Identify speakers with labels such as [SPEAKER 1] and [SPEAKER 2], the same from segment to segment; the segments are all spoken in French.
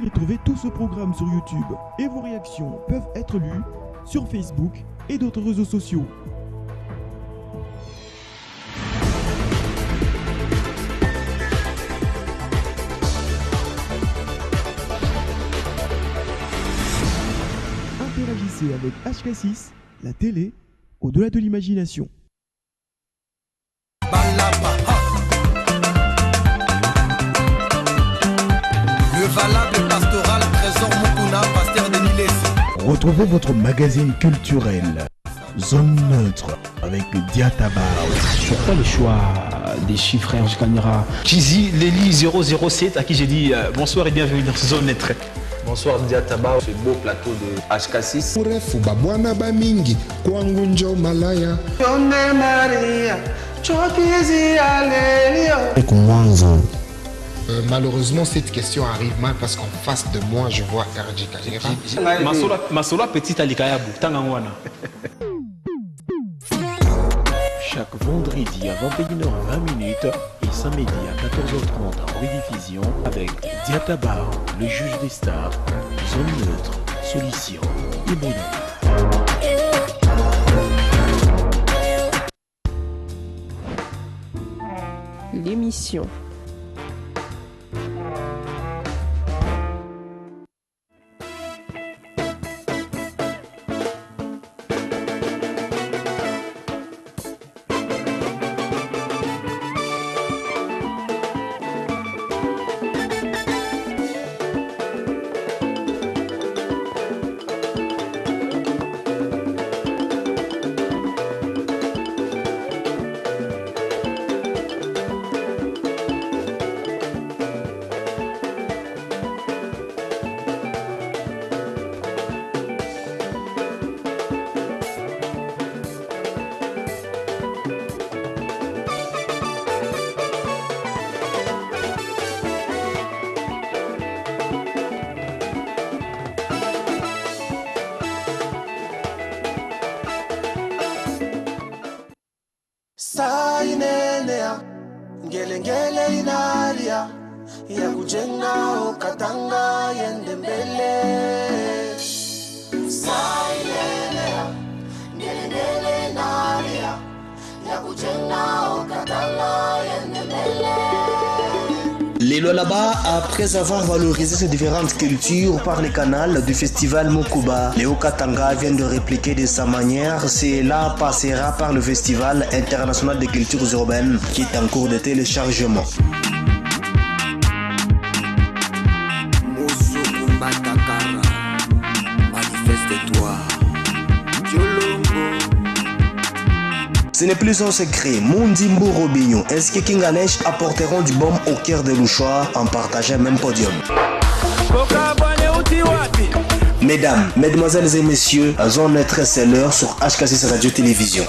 [SPEAKER 1] retrouver tout ce programme sur YouTube et vos réactions peuvent être lues sur Facebook et d'autres réseaux sociaux. Interagissez avec HK6, la télé, au-delà de l'imagination.
[SPEAKER 2] Le valable pastoral Trésor Mukuna, pasteur de Niles.
[SPEAKER 3] Retrouvez votre magazine culturel Zone Neutre avec Diataba.
[SPEAKER 4] Pourquoi le choix des chiffres RJ Kanyara Kizi Lely 007 à qui j'ai dit bonsoir et bienvenue dans Zone Neutre.
[SPEAKER 5] Bonsoir Diataba, ce beau plateau de HK6.
[SPEAKER 6] Malheureusement, cette question arrive mal parce qu'en face de moi, je vois RJ Kanyara.
[SPEAKER 4] Masola petite Alikayabu, Tangangwana.
[SPEAKER 3] Chaque vendredi à 21h20 et samedi à 14h30 en rediffusion avec Diataba, le juge des stars, Zone Neutre, Solution et Bonheur.
[SPEAKER 7] L'émission.
[SPEAKER 2] Sainenea ngelengele inalia ya kujenga ukatanga yende mbele. Sainenea ngelengele inalia ya kujenga ukatanga yende mbele.
[SPEAKER 8] Les Lualaba, après avoir valorisé ces différentes cultures par les canals du festival Mokuba, Léo Katanga vient de répliquer de sa manière. Cela passera par le festival international des cultures urbaines qui est en cours de téléchargement. Ce n'est plus un secret, Mundimbo Robinho ainsi que King Alesh apporteront du baume au cœur de Louchois en partageant un même podium. Mesdames, mesdemoiselles et messieurs, Zone Neutre, c'est l'heure sur HK6 Radio Télévision.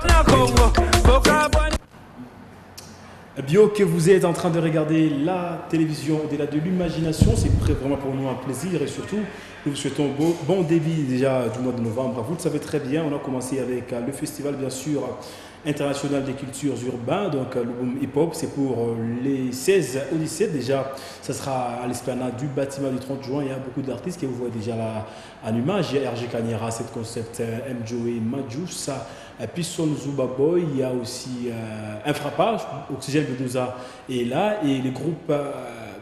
[SPEAKER 4] Bio que vous êtes en train de regarder la télévision au-delà de l'imagination, c'est vraiment pour nous un plaisir et surtout nous vous souhaitons bon début déjà du mois de novembre. Vous le savez très bien, on a commencé avec le festival bien sûr international des cultures urbaines, donc le boom hip-hop, c'est pour les 16 au 17 déjà, ça sera à l'esplanade du bâtiment du 30 juin, il y a beaucoup d'artistes que vous voyez déjà là en image, il y a RJ Kanyara, cette concept M-Joey, Majusa, Pisson Zuba Boy, il y a aussi Infrapage, Oxygène Bedouza est là et les groupes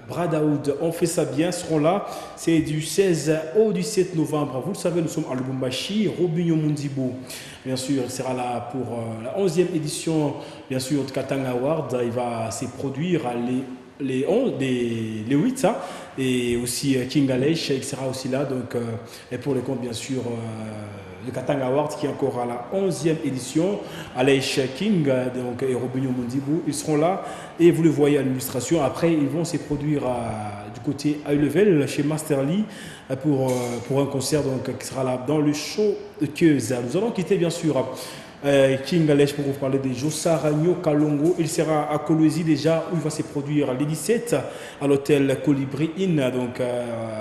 [SPEAKER 4] Bradaoud, on fait ça bien, seront là. C'est du 16 au 17 novembre. Vous le savez, nous sommes à Lubumbashi. Robinho Mundibo, bien sûr, il sera là pour la 11e édition, bien sûr, de Katanga Award. Il va se produire les 8, ça. Et aussi King Alesh, il sera aussi là. Donc, et pour les comptes, bien sûr, le Katanga Award qui est encore à la 11e édition. Alesh King donc, et Robinho Mundibo, ils seront là. Et vous le voyez à l'illustration. Après, ils vont se produire du côté high level chez Master Lee pour un concert donc, qui sera là dans le show de Keuza. Nous allons quitter bien sûr King Alesh pour vous parler de Josa Ragno Kalongo. Il sera à Kolwezi déjà où il va se produire les 17 à l'hôtel Colibri Inn. Donc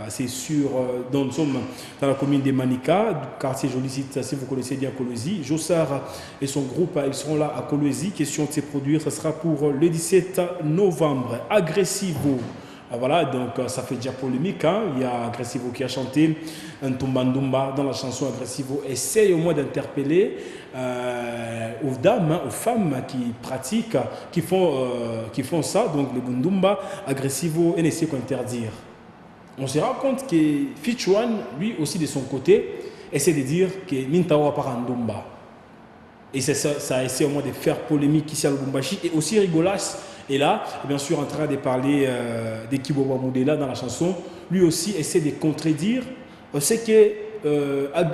[SPEAKER 4] c'est sûr, nous sommes dans la commune de Manika, du quartier Jolicite, si vous connaissez bien Kolwezi. Jossar et son groupe, ils seront là à Kolwezi. Question de se produire, ça sera pour le 17 novembre. Agressivo. Voilà, donc ça fait déjà polémique. Hein. Il y a Agressivo qui a chanté un Tumbandumba dans la chanson. Agressivo essaye au moins d'interpeller aux dames, hein, aux femmes qui pratiquent, qui font ça. Donc le Bundumba, Agressivo, et n'essaie qu'interdire. On se rend compte que Fichuan, lui aussi de son côté, essaie de dire que Nintao Parandumba. Et ça essaie au moins de faire polémique ici à Lubumbashi. Et aussi Rigolas est là, et bien sûr en train de parler de Kiboba Moudela dans la chanson. Lui aussi essaie de contredire ce que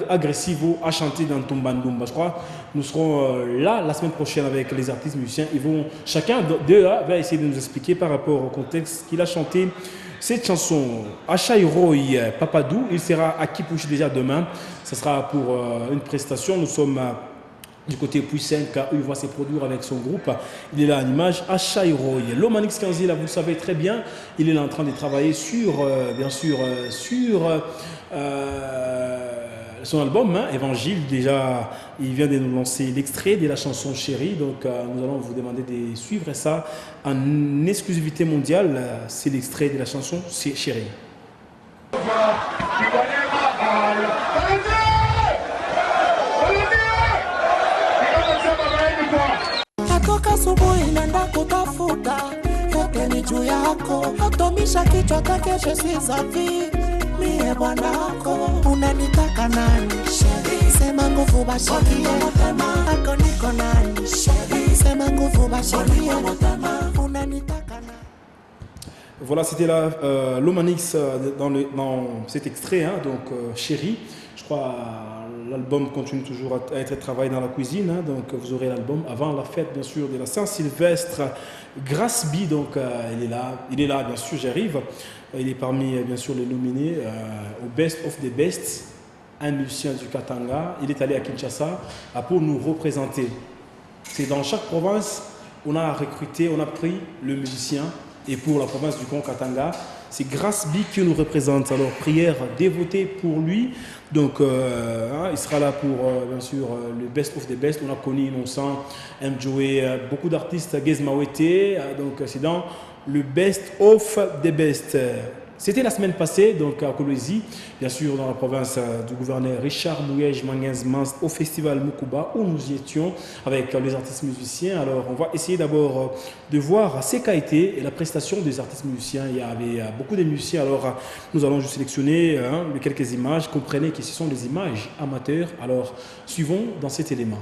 [SPEAKER 4] Agressivo a chanté dans Tumbandumba. Je crois nous serons là la semaine prochaine avec les artistes musiciens. Chacun d'eux va essayer de nous expliquer par rapport au contexte qu'il a chanté cette chanson. Achairoy Papadou, il sera à Kipushi déjà demain. Ce sera pour une prestation. Nous sommes du côté Puy 5, où il va se produire avec son groupe. Il est là en image, Achairoy. Lomanix Kanzi, là, vous le savez très bien, il est là en train de travailler sur, bien sûr, sur son album, hein, Évangile. Déjà, il vient de nous lancer l'extrait de la chanson Chérie. Donc, nous allons vous demander de suivre ça en exclusivité mondiale. C'est l'extrait de la chanson Chérie.
[SPEAKER 7] Natoka asubuhi naenda kutafuta yote ni juu yako, atomisha kichwa takeshe si safi. Mie bwana wako unanitaka nani? Sema nguvu bashikie ako niko nani? Sema nguvu bashikie unanitaka nani?
[SPEAKER 4] Voilà, c'était Lomanix dans cet extrait, hein, donc Chérie. Je crois l'album continue toujours à être travaillé dans la cuisine, hein, donc vous aurez l'album avant la fête bien sûr de la Saint-Sylvestre. Grasby, donc il est là bien sûr, j'arrive. Il est parmi bien sûr les nominés au Best of the Best, un musicien du Katanga. Il est allé à Kinshasa pour nous représenter. C'est dans chaque province, on a recruté, on a pris le musicien. Et pour la province du Katanga, c'est Grasby qui nous représente. Alors, prière dévotée pour lui. Donc, il sera là pour, bien sûr, le Best of the Best. On a connu Innocent, Mjoé, beaucoup d'artistes, Gizmawete. Donc, c'est dans le Best of the Best. C'était la semaine passée, donc à Kolwezi, bien sûr, dans la province du gouverneur Richard Mouyej Manguez-Mans, au festival Mukuba, où nous y étions avec les artistes musiciens. Alors, on va essayer d'abord de voir ce qu'a été la prestation des artistes musiciens. Il y avait beaucoup de musiciens, alors nous allons juste sélectionner quelques images. Comprenez que ce sont des images amateurs. Alors, suivons dans cet élément.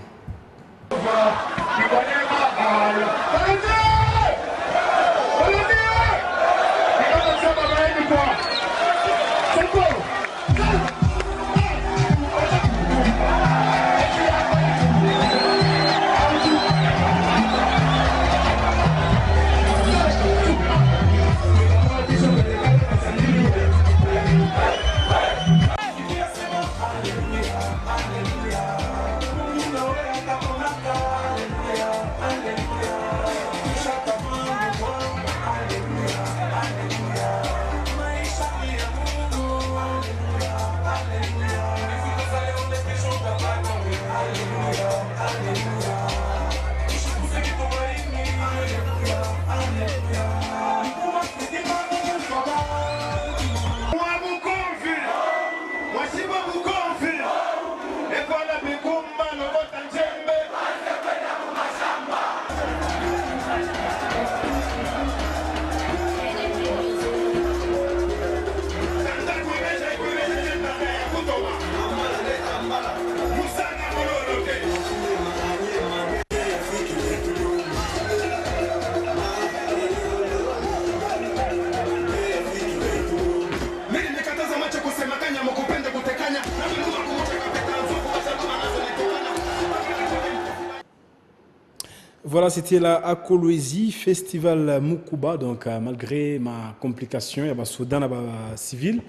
[SPEAKER 4] Voilà, c'était la Akolwezi Festival Mukuba. Donc, malgré ma complication, il y a Soudan civil.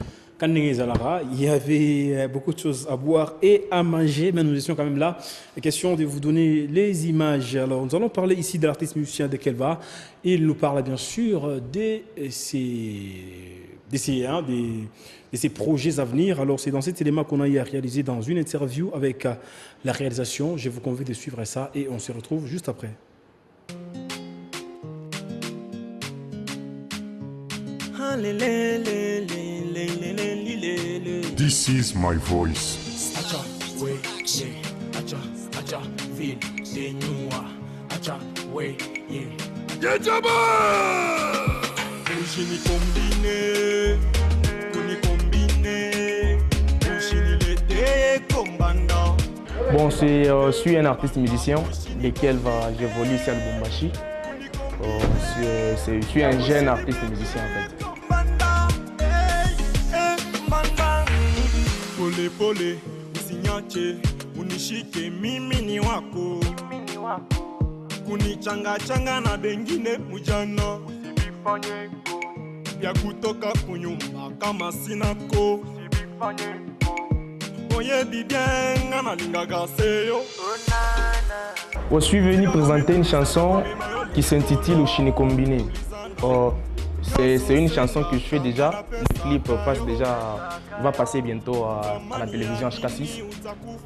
[SPEAKER 4] Il y avait beaucoup de choses à boire et à manger, mais nous étions quand même là. La question de vous donner les images. Alors, nous allons parler ici de l'artiste musicien de Kelva. Il nous parle bien sûr de ses projets à venir. Alors, c'est dans cet élément qu'on a réalisé dans une interview avec la réalisation. Je vous convie de suivre ça et on se retrouve juste après.
[SPEAKER 9] This is my voice.
[SPEAKER 10] Bon, je suis un artiste musicien, lequel j'évolue ici à Lubumbashi. Je suis un jeune artiste musicien en fait.
[SPEAKER 11] Pole usinyache unishike mimi ni wako kunichanga changa na bengine mujana usibifanye vya kutoka kunyumba kama sinako usibifanye oye bibienga na lingaga seyo.
[SPEAKER 10] Je suis venu présenter une chanson qui s'intitule Ushini Combiné. C'est une chanson que je fais déjà. Le clip va passer bientôt à la télévision HK6.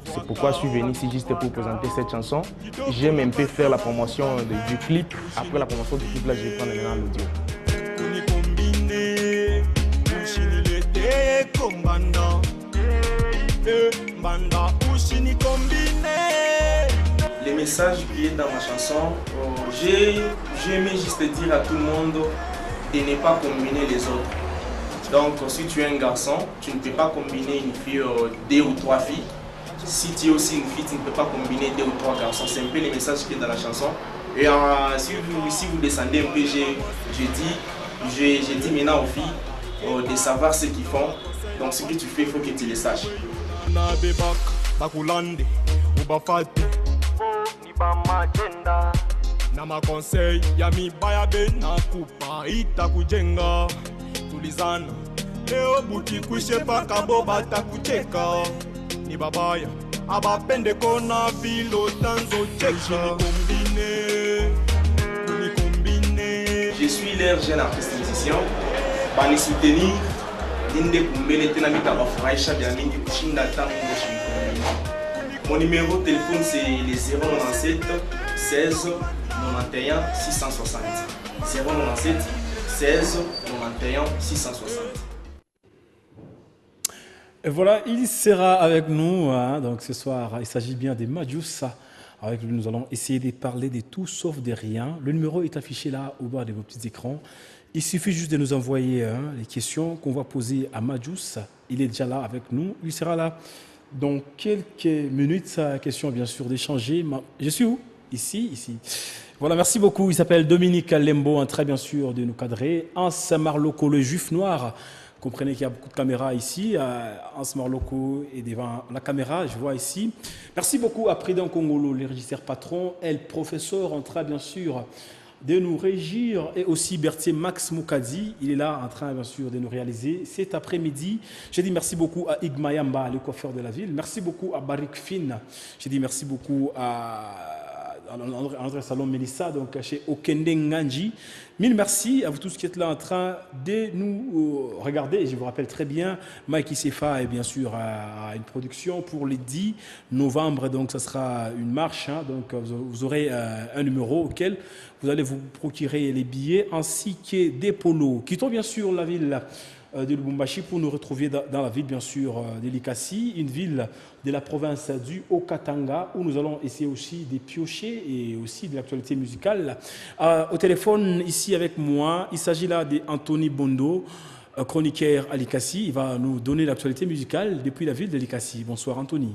[SPEAKER 10] C'est pourquoi je suis venu ici juste pour présenter cette chanson. J'aime un peu faire la promotion du clip. Après la promotion du clip, là, je vais prendre maintenant l'audio. Les messages qui sont dans ma chanson, j'ai aimé juste dire à tout le monde de ne pas combiner les autres. Donc si tu es un garçon, tu ne peux pas combiner une fille, deux ou trois filles. Si tu es aussi une fille, tu ne peux pas combiner deux ou trois garçons. C'est un peu les messages qui sont dans la chanson. Et si vous descendez un peu, j'ai dit maintenant aux filles de savoir ce qu'ils font. Donc ce que tu fais, il faut que tu le saches.
[SPEAKER 11] Na makonseil ya mibaya be na kupa itakujenga tulizana leo buti kwishe paka boba takucheka ni babaya abapende kona vilo tanzo cheka kombine.
[SPEAKER 10] Je suis leur jeune artiste musicien bani soutenir dinde kumbele tena mitabafurahisha bya mingi kushinda tango. Mon numéro de téléphone c'est le 097 16 91 660. 097 16 91 660.
[SPEAKER 4] Et voilà, il sera avec nous donc ce soir. Il s'agit bien de Majus. Avec lui, nous allons essayer de parler de tout sauf de rien. Le numéro est affiché là au bas de vos petits écrans. Il suffit juste de nous envoyer les questions qu'on va poser à Majus. Il est déjà là avec nous. Il sera là dans quelques minutes. Sa question, bien sûr, d'échanger. Je suis où? Ici. Voilà, merci beaucoup. Il s'appelle Dominique Lembo, très bien sûr de nous cadrer. Hans Marloko, le juif noir. Comprenez qu'il y a beaucoup de caméras ici. Hans Marloko est devant la caméra, je vois ici. Merci beaucoup à Président Congolo, le régisseur patron, et le professeur, très bien sûr de nous régir, et aussi Berthier Max Moukadi, il est là en train bien sûr de nous réaliser cet après-midi. J'ai dit merci beaucoup à Igmayamba, le coiffeur de la ville. Merci beaucoup à Barik Fin. J'ai dit merci beaucoup à André Salon Mélissa, donc chez Okende Nganji. Mille merci à vous tous qui êtes là en train de nous regarder. Et je vous rappelle très bien, Mike Sefa est bien sûr à une production pour le 10 novembre. Donc, ça sera une marche. Donc, vous aurez un numéro auquel vous allez vous procurer les billets ainsi que des polos. Quittons bien sûr la ville de Lubumbashi pour nous retrouver dans la ville bien sûr de Likasi, une ville de la province du Haut-Katanga où nous allons essayer aussi de piocher et aussi de l'actualité musicale. Au téléphone ici avec moi, il s'agit là d'Anthony Bondo, chroniqueur à Likasi. Il va nous donner l'actualité musicale depuis la ville de Likasi. Bonsoir Anthony.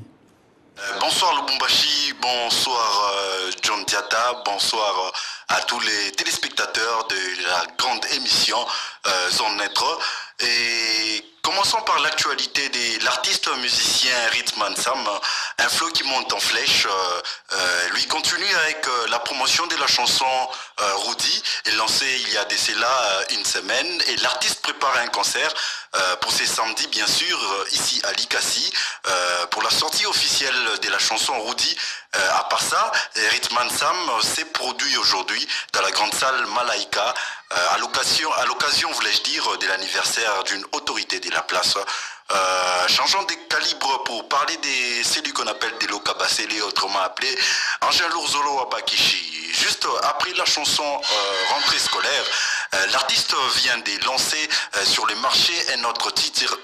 [SPEAKER 12] Bonsoir Lubumbashi, bonsoir John Diata, bonsoir à tous les téléspectateurs de la grande émission Zone Naître. Et commençons par l'actualité de l'artiste musicien Ritman Sam, un flow qui monte en flèche. Lui continue avec la promotion de la chanson Rudy, lancée il y a de cela une semaine. Et l'artiste prépare un concert pour ce samedi, bien sûr, ici à Likasi, pour la sortie officielle de la chanson Rudy. À part ça, Ritman Sam s'est produit aujourd'hui dans la grande salle Malaika à l'occasion, voulais-je dire, de l'anniversaire d'une autorité de la place. Changeons de calibre pour parler de celui qu'on appelle Delo Kabasele, autrement appelé Angel Urzolo Abakishi. Juste après la chanson Rentrée scolaire, L'artiste vient de lancer sur le marché un autre titre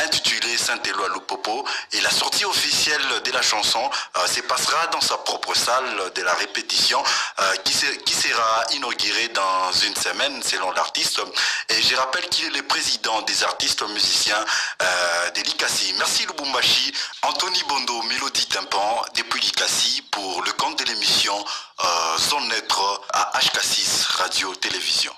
[SPEAKER 12] intitulé Saint-Éloi Lupopo, et la sortie officielle de la chanson se passera dans sa propre salle de la répétition qui sera inaugurée dans une semaine selon l'artiste. Et je rappelle qu'il est le président des artistes musiciens de l'ICACI. Merci Lubumbashi, Anthony Bondo, Mélodie Tympan depuis l'ICACI pour le compte de l'émission Zone Neutre à HK6 Radio-Télévision.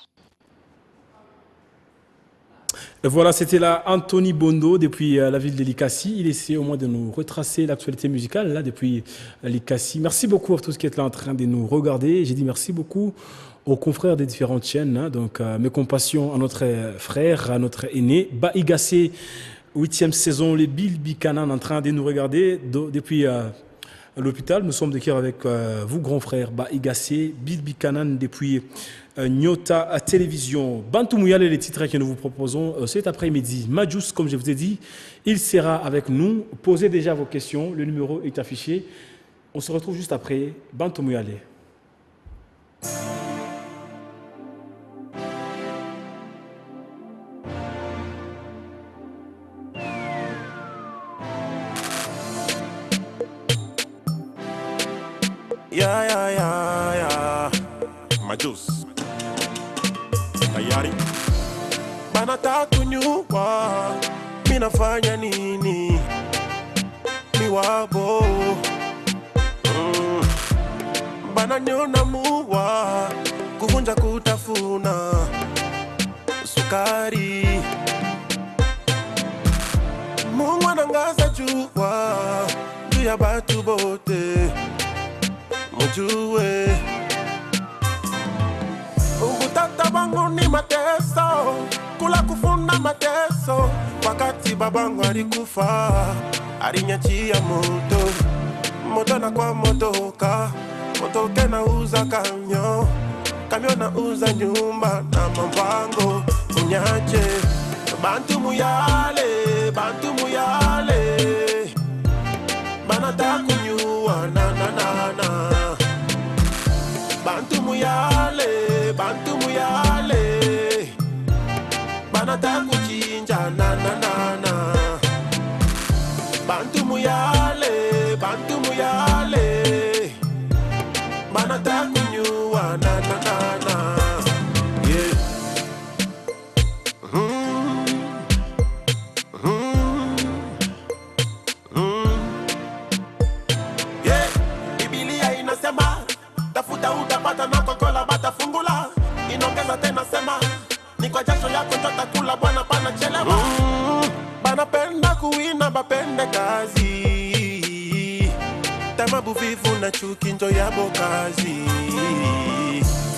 [SPEAKER 4] Voilà, c'était là Anthony Bondo depuis la ville de l'ICACI. Il essaie au moins de nous retracer l'actualité musicale là depuis l'ICACI. Merci beaucoup à tous qui êtes là en train de nous regarder. J'ai dit merci beaucoup aux confrères des différentes chaînes. Hein. Donc mes compassions à notre frère, à notre aîné, Baïgassé, 8e saison, les Bill Buchanan en train de nous regarder depuis l'hôpital. Nous sommes de cœur avec vous, grand frère Baïgassé, Bill Buchanan depuis Nyota Télévision. Bantou Mouyale, les titres que nous vous proposons cet après-midi. Majus, comme je vous ai dit, il sera avec nous. Posez déjà vos questions, le numéro est affiché. On se retrouve juste après. Bantou Mouyale.
[SPEAKER 13] Ya Majus tayari banataka kunyua, minafanya nini? Miwabo bananiona muwa, kuvunja kutafuna sukari. Mungu anangaza jua juu ya batu bote, mujue ubutata bangu ni mateso, kula kufuna mateso. Wakati babangu alikufa, alinyachia moto na kwa motoka, motoke na uza kamyo na uza nyumba na mambango unyache. Bantu muyale banata kunyua na Bantu muyale banata kuchinja na Bantu muyale banata kunyua na yeah. Yeah, Biblia inasema tafuta utapata na kokola batafungula. Inongeza tena sema ni kwa jasho yako tutakula, bwana pana chelewa. Banapenda kuwina bapende kazi, tema buvivu na chuki njo yabo kazi.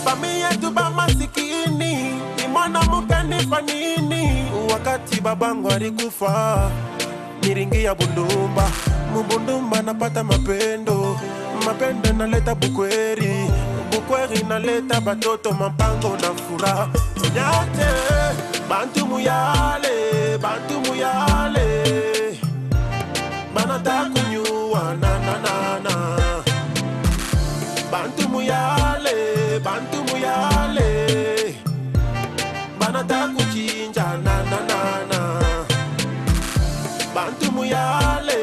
[SPEAKER 13] Familia tu ba masikini, ni mwana mukeni fanini. Wakati babangu alikufa, niringi ya Bundumba, Mubundumba napata mapendo naleta bukweri naleta batoto mampango na furaha. Nyate bantu muyale banata kunyua na Bantu muyale banata kuchinja na Bantu muyale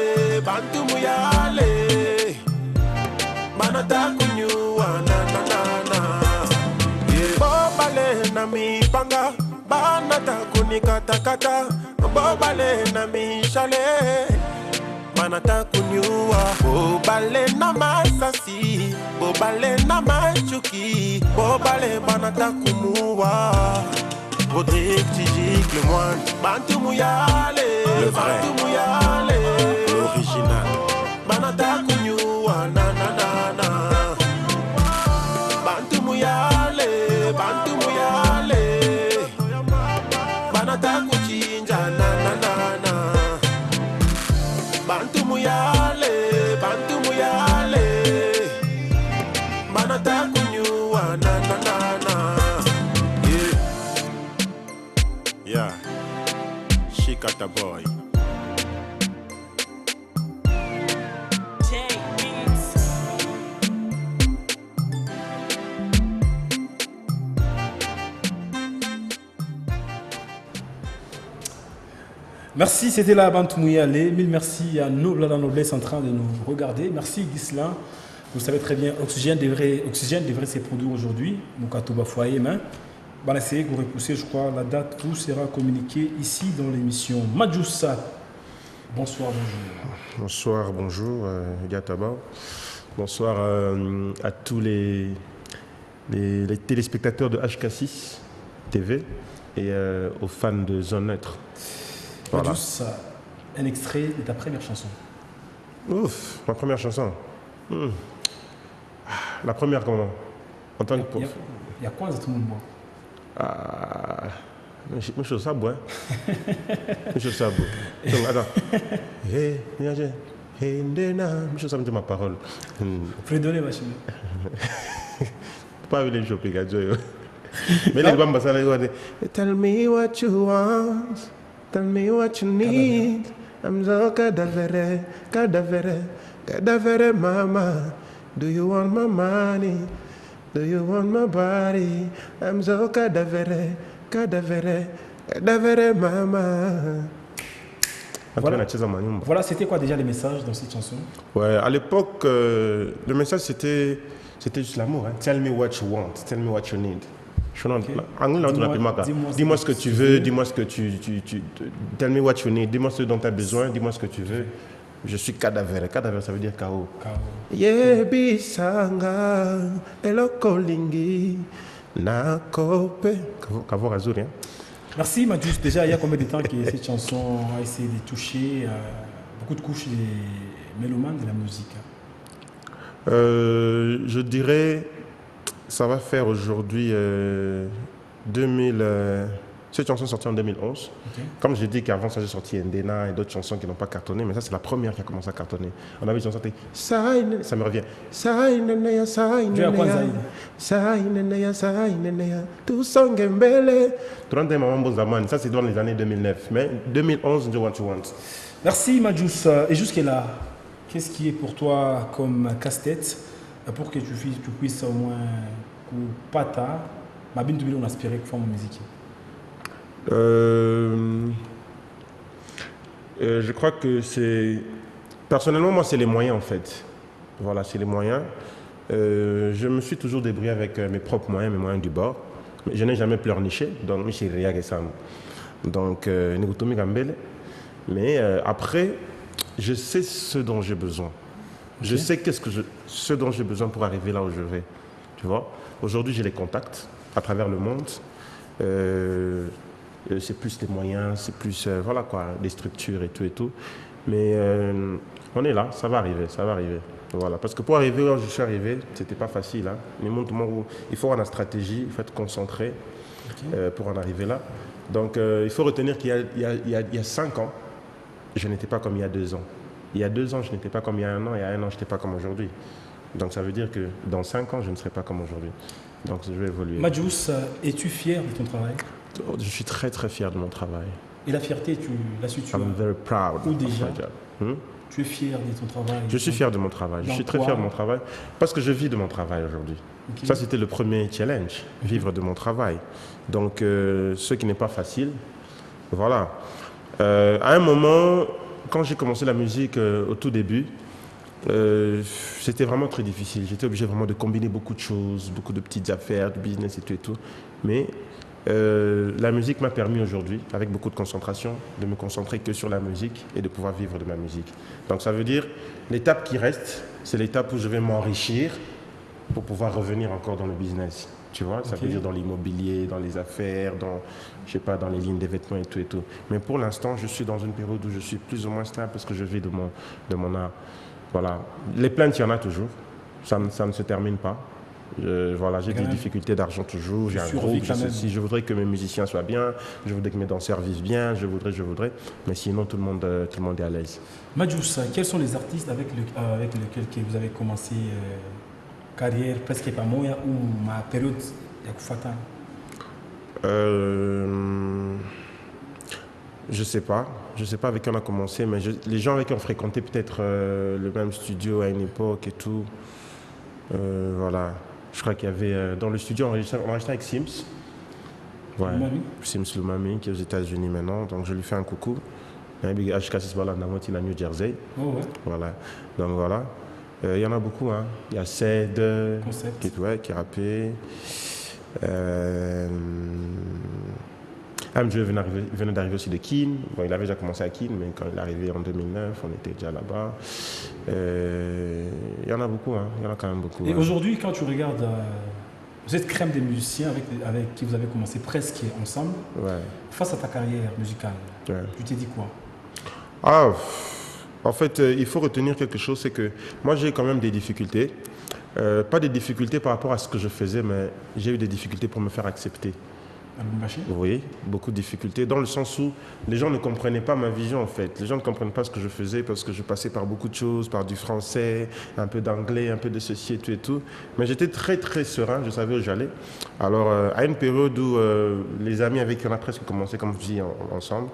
[SPEAKER 13] banata kunyua na yeah. Bobale na mipanga banata kunikatakata, bobale na mishale banata kunyua. Bobale na masasi, bobale na machuki, bobale banata kumua. Rodrigue Tijik le moine, Bantu muyale,
[SPEAKER 4] le vrai,
[SPEAKER 13] Bantu muyale,
[SPEAKER 4] l'original.
[SPEAKER 13] Banata kunyua na Bantu muyale banata kuchinja na Bantu muyale banata kunyua na yeah. Shikata boy.
[SPEAKER 4] Merci, c'était la bande Mouyale. Mille merci à nous, la noblesse en train de nous regarder. Merci Ghislain. Vous savez très bien, Oxygène devrait se produire aujourd'hui. Moukatouba Foyer, mais essayez de vous repousser, je crois. La date vous sera communiquée ici dans l'émission. Madjoussa, bonsoir, bonjour.
[SPEAKER 14] Bonsoir, bonjour, Gataba. Bonsoir à tous les téléspectateurs de HK6 TV et aux fans de Zone Neutre. Voilà.
[SPEAKER 4] Madjoussa, un extrait de ta première chanson.
[SPEAKER 14] Ouf, ma première chanson. La première comment? En tant que
[SPEAKER 4] il y a quoi dans tout le monde?
[SPEAKER 14] Je suis ça, bois. Je suis ça, bois. Attends. Hey, je sais ma parole.
[SPEAKER 4] Faut donner, ma chérie.
[SPEAKER 14] Pas avec les jeux, mais les bambas, ça les tell me what you want, tell me what you need. I'm so cadavere, cadavere, cadavere, mama. Do you want my money? Do you want my body? I'm so cadavere, cadavere, cadavere, mama.
[SPEAKER 4] Voilà, c'était quoi déjà les messages dans cette chanson?
[SPEAKER 14] Ouais, à l'époque, le message c'était juste l'amour. Hein. Tell me what you want, tell me what you need. Dis-moi ce que tu veux, dis-moi ce que tu tell me what you need, dis-moi ce dont tu as besoin, dis-moi ce que tu veux. Je suis cadavère. Cadavère, ça veut dire KO. Yebisanga, elokolingi, nakope. Kavo Razuri, hein.
[SPEAKER 4] Merci Madjous. Déjà, il y a combien de temps que cette chanson a essayé de toucher beaucoup de couches des mélomanes de la musique?
[SPEAKER 14] Je dirais, ça va faire aujourd'hui 2000. Cette chanson est sortie en 2011. Okay. Comme j'ai dit qu'avant ça, j'ai sorti Ndena et d'autres chansons qui n'ont pas cartonné, mais ça, c'est la première qui a commencé à cartonner. On avait une chanson qui ça me revient. Ça, c'est dans les années 2009. Mais 2011, je want to want.
[SPEAKER 4] Merci, Madjous. Et jusque-là, qu'est-ce qui est pour toi comme casse-tête pour que tu puisses au moins pas ta ma bien on aspirer pour faire musique?
[SPEAKER 14] Je crois que c'est... Personnellement, moi, c'est les moyens, en fait. Voilà, c'est les moyens. Je me suis toujours débrouillé avec mes propres moyens, mes moyens du bord. Je n'ai jamais pleurniché, donc je suis rien que ça. Donc, mais après, je sais ce dont j'ai besoin. Okay. Je sais ce dont j'ai besoin pour arriver là où je vais. Tu vois, aujourd'hui, j'ai les contacts à travers le monde. C'est plus les moyens, c'est plus voilà quoi, des structures et tout. Mais on est là, ça va arriver. Voilà, parce que pour arriver là où je suis arrivé, c'était pas facile. Hein. Mais il faut avoir la stratégie, il faut être concentré pour en arriver là. Donc il faut retenir qu'il y a 5 ans, je n'étais pas comme il y a 2 ans. Il y a 2 ans, je n'étais pas comme il y a 1 an. Il y a 1 an, je n'étais pas comme aujourd'hui. Donc ça veut dire que dans 5 ans, je ne serai pas comme aujourd'hui. Donc je vais évoluer.
[SPEAKER 4] Madjous, es-tu fier de ton travail?
[SPEAKER 14] Je suis très très fier de mon travail.
[SPEAKER 4] Et la fierté, tu l'as su?
[SPEAKER 14] I'm very proud.
[SPEAKER 4] Où déjà tu es fier de ton travail? Je
[SPEAKER 14] suis fier de mon travail. Je suis très fier de mon travail parce que je vis de mon travail aujourd'hui. Okay. Ça, c'était le premier challenge, vivre de mon travail. Donc, ce qui n'est pas facile. Voilà. À un moment, quand j'ai commencé la musique au tout début, c'était vraiment très difficile. J'étais obligé vraiment de combiner beaucoup de choses, beaucoup de petites affaires, de business et tout. Mais la musique m'a permis aujourd'hui, avec beaucoup de concentration, de me concentrer que sur la musique et de pouvoir vivre de ma musique. Donc ça veut dire, l'étape qui reste, c'est l'étape où je vais m'enrichir pour pouvoir revenir encore dans le business. Tu vois, ça veut dire dans l'immobilier, dans les affaires, dans, je sais pas, dans les lignes des vêtements et tout. Mais pour l'instant, je suis dans une période où je suis plus ou moins stable parce que je vis de mon art. Voilà. Les plaintes, il y en a toujours. Ça ne se termine pas. Voilà, j'ai des difficultés d'argent toujours, j'ai un groupe, je voudrais que mes musiciens soient bien, je voudrais que mes danseurs vivent bien, je voudrais, mais sinon tout le monde est à l'aise.
[SPEAKER 4] Madjous, quels sont les artistes avec lesquels vous avez commencé carrière presque pas moi ou ma période Yakoufata?
[SPEAKER 14] Je sais pas avec qui on a commencé, mais les gens avec qui on fréquentait peut-être le même studio à une époque et tout, voilà. Je crois qu'il y avait dans le studio, on enregistrait avec Sims. Ouais, Sims Lumami, qui est aux États-Unis maintenant. Donc je lui fais un coucou. HK6 voilà, dans New Jersey.
[SPEAKER 4] Oh, ouais.
[SPEAKER 14] Voilà. Donc voilà. Il y en a beaucoup. Hein. Il y a Ced qui est rappé. Amjeu venait d'arriver aussi de Keane. Bon, il avait déjà commencé à Keane, mais quand il est arrivé en 2009, on était déjà là-bas. Il y en a beaucoup, hein. Il y en a quand même beaucoup.
[SPEAKER 4] Et
[SPEAKER 14] hein.
[SPEAKER 4] aujourd'hui, quand tu regardes cette crème des musiciens avec qui vous avez commencé presque ensemble, face à ta carrière musicale, tu t'es dit quoi?
[SPEAKER 14] En fait, il faut retenir quelque chose, c'est que moi j'ai quand même des difficultés. Pas des difficultés par rapport à ce que je faisais, mais j'ai eu des difficultés pour me faire accepter. Oui, beaucoup de difficultés, dans le sens où les gens ne comprenaient pas ma vision en fait. Les gens ne comprennent pas ce que je faisais parce que je passais par beaucoup de choses, par du français, un peu d'anglais, un peu de ceci et tout. Mais j'étais très très serein, je savais où j'allais. Alors à une période où les amis avec qui on a presque commencé comme je dis ensemble,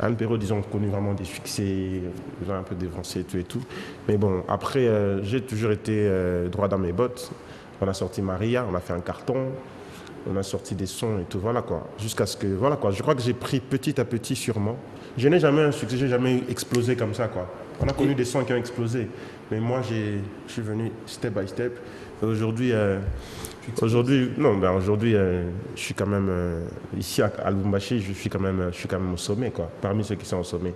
[SPEAKER 14] à une période ils ont connu vraiment des succès, ils ont un peu dévancé et tout. Mais bon, après j'ai toujours été droit dans mes bottes. On a sorti Maria, on a fait un carton. On a sorti des sons et tout, voilà quoi. Jusqu'à ce que, voilà quoi, je crois que j'ai pris petit à petit sur moi. Je n'ai jamais un succès, j'ai jamais explosé comme ça quoi. On a connu des sons qui ont explosé. Mais moi, je suis venu step by step. Et aujourd'hui, je suis quand même, ici à Lubumbashi, je suis quand même au sommet quoi. Parmi ceux qui sont au sommet.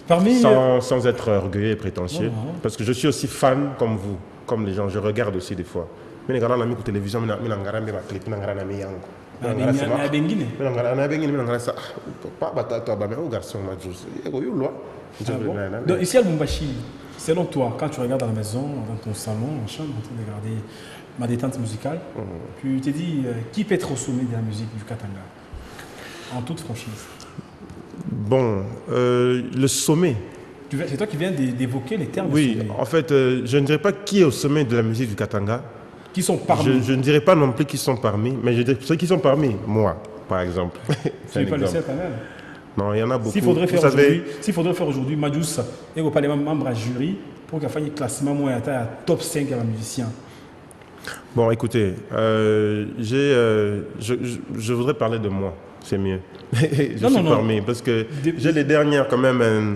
[SPEAKER 14] Sans être orgueilleux et prétentieux. Parce que je suis aussi fan comme vous, comme les gens, je regarde aussi des fois. Mais les gars, la télévision, je suis
[SPEAKER 4] donc ici à Lubumbashi, selon toi, quand tu regardes à la maison, dans ton salon, en chambre, en train de regarder ma détente musicale, tu te dis qui peut être au sommet de la musique du Katanga? En toute franchise.
[SPEAKER 14] Bon, le sommet.
[SPEAKER 4] C'est toi qui viens d'évoquer les termes.
[SPEAKER 14] Oui, en fait, je ne dirais pas qui est au sommet de la musique du Katanga.
[SPEAKER 4] Qui sont parmi.
[SPEAKER 14] Je ne dirais pas non plus qui sont parmi, mais je dirais ceux qui sont parmi, moi, par exemple.
[SPEAKER 4] Tu n'es pas le seul quand même.
[SPEAKER 14] Non, il y en a beaucoup.
[SPEAKER 4] S'il faudrait faire aujourd'hui, Majus, il faut pas les membres à jury pour qu'il fasse un classement moins à top 5 à la musicien.
[SPEAKER 14] Bon, écoutez, je voudrais parler de moi, c'est mieux. Je suis parmi, parce que j'ai les dernières quand même.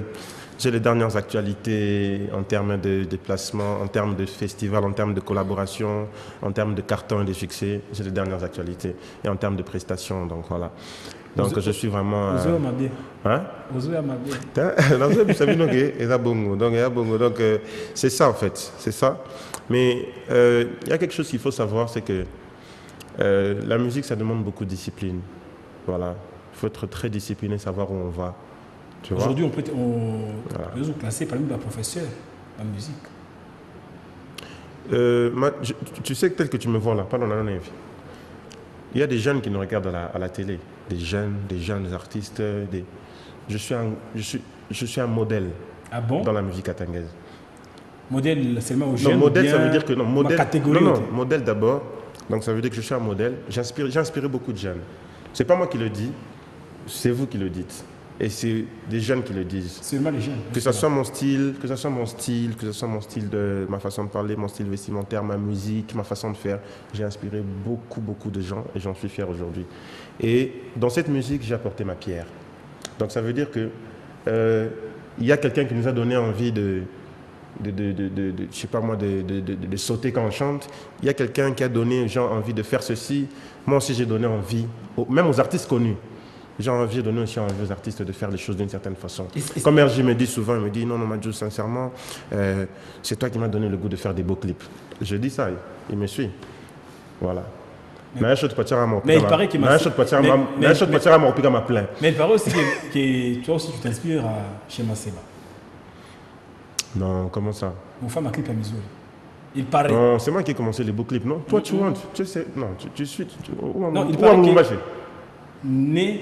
[SPEAKER 14] J'ai les dernières actualités en termes de déplacement, en termes de festival, en termes de collaboration, en termes de cartons et de succès. J'ai les dernières actualités. Et en termes de prestations, donc voilà. Donc je suis vraiment... Donc c'est ça en fait, c'est ça. Mais il y a quelque chose qu'il faut savoir, c'est que la musique, ça demande beaucoup de discipline. Voilà. Il faut être très discipliné, savoir où on va.
[SPEAKER 4] Aujourd'hui, on peut nous classer parmi les professeurs en musique.
[SPEAKER 14] Tu sais, tel que tu me vois là, pas dans la vie. Il y a des jeunes qui nous regardent à la télé, des jeunes artistes. Je suis un modèle dans la musique katangaise.
[SPEAKER 4] Modèle seulement aux jeunes?
[SPEAKER 14] Non, modèle, ça veut dire que non.
[SPEAKER 4] Modèle
[SPEAKER 14] d'abord. Donc ça veut dire que je suis un modèle. J'ai inspiré beaucoup de jeunes. C'est pas moi qui le dis, c'est vous qui le dites. Et c'est des jeunes qui le disent.
[SPEAKER 4] Seulement les jeunes.
[SPEAKER 14] Que ce soit mon style, que ce soit mon style de ma façon de parler, mon style vestimentaire, ma musique, ma façon de faire. J'ai inspiré beaucoup de gens et j'en suis fier aujourd'hui. Et dans cette musique, j'ai apporté ma pierre. Donc ça veut dire que il y a quelqu'un qui nous a donné envie de sauter quand on chante. Il y a quelqu'un qui a donné aux gens envie de faire ceci. Moi aussi, j'ai donné envie, même aux artistes connus. J'ai envie de donner aussi envie aux artistes de faire les choses d'une certaine façon. Comme RJ me dit souvent, il me dit non, Majus, sincèrement, c'est toi qui m'as donné le goût de faire des beaux clips. Je dis ça, il me suit. Voilà. Mais il paraît qu'il m'a
[SPEAKER 4] Mais il paraît aussi que toi aussi tu t'inspires chez Maseba.
[SPEAKER 14] Non, comment ça?
[SPEAKER 4] Mon femme a clip à Missouri. Il paraît.
[SPEAKER 14] Non, c'est moi qui ai commencé les beaux clips, non? Toi, tu vois, tu sais, non, tu suis.
[SPEAKER 4] Non, il paraît que né,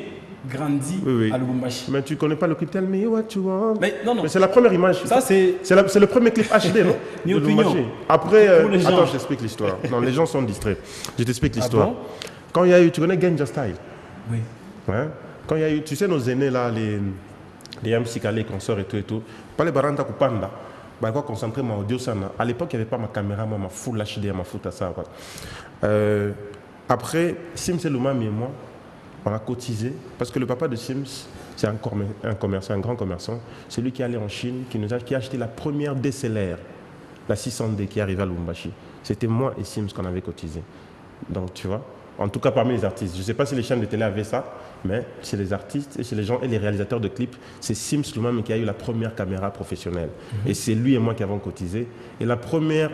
[SPEAKER 4] grandi à Lubumbashi.
[SPEAKER 14] Mais tu ne connais pas le clip Tell Me What You Want.
[SPEAKER 4] Mais
[SPEAKER 14] Mais c'est la première image.
[SPEAKER 4] Ça, c'est
[SPEAKER 14] le premier clip HD, non?
[SPEAKER 4] Ni opinion.
[SPEAKER 14] Après, attends, je t'explique l'histoire. Non, les gens sont distraits. Je t'explique l'histoire. Quand il y a eu, tu connais Ganja Style?
[SPEAKER 4] Oui.
[SPEAKER 14] Ouais. Quand il y a eu, tu sais, nos aînés là, les MC Kale, consorts et tout, pas les Baranda Kupanda. Bah, quoi, concentrer mon audio, ça. À l'époque, il n'y avait pas ma caméra, moi, ma full HD, ma foot à ça. Après, Sim Selumami et moi, On a cotisé, parce que le papa de Sims, c'est un commerçant, un grand commerçant. C'est lui qui est allé en Chine, qui a acheté la première DSLR, la 600D qui est arrivée à Lubumbashi. C'était moi et Sims qu'on avait cotisé. Donc tu vois, en tout cas parmi les artistes. Je ne sais pas si les chaînes de télé avaient ça, mais chez les artistes et chez les gens et les réalisateurs de clips, c'est Sims lui-même qui a eu la première caméra professionnelle. Et c'est lui et moi qui avons cotisé. Et la première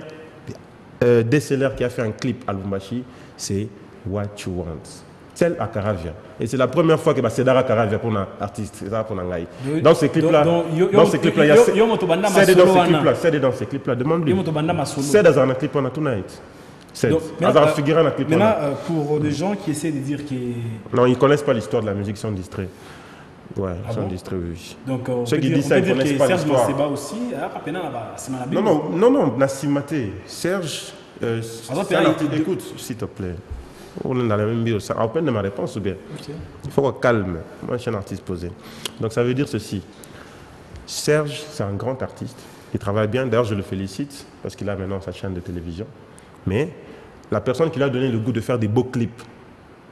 [SPEAKER 14] DSLR qui a fait un clip à Lubumbashi, c'est What You Want. Celle à Caravia. Et c'est la première fois que c'est Dara Caravia pour un artiste. C'est ça pour un gars. Dans ces clips-là, il y a c'est dans ces clips-là. Demande-lui. C'est dans un clip on a tonight.
[SPEAKER 4] Maintenant, pour des gens qui essaient de dire que...
[SPEAKER 14] Non, ils ne connaissent pas l'histoire de la musique, ils sont distraits. Ouais, ils sont distraits, oui.
[SPEAKER 4] Donc,
[SPEAKER 14] ceux qui disent ça, ils ne connaissent pas l'histoire.
[SPEAKER 4] Serge aussi,
[SPEAKER 14] non, Nassimate. Serge, écoute, s'il te plaît. On est dans la même bio. Ça a peine de ma réponse ou bien. Il faut qu'on calme. Moi, je suis un artiste posé. Donc, ça veut dire ceci. Serge, c'est un grand artiste. Il travaille bien. D'ailleurs, je le félicite parce qu'il a maintenant sa chaîne de télévision. Mais la personne qui lui a donné le goût de faire des beaux clips,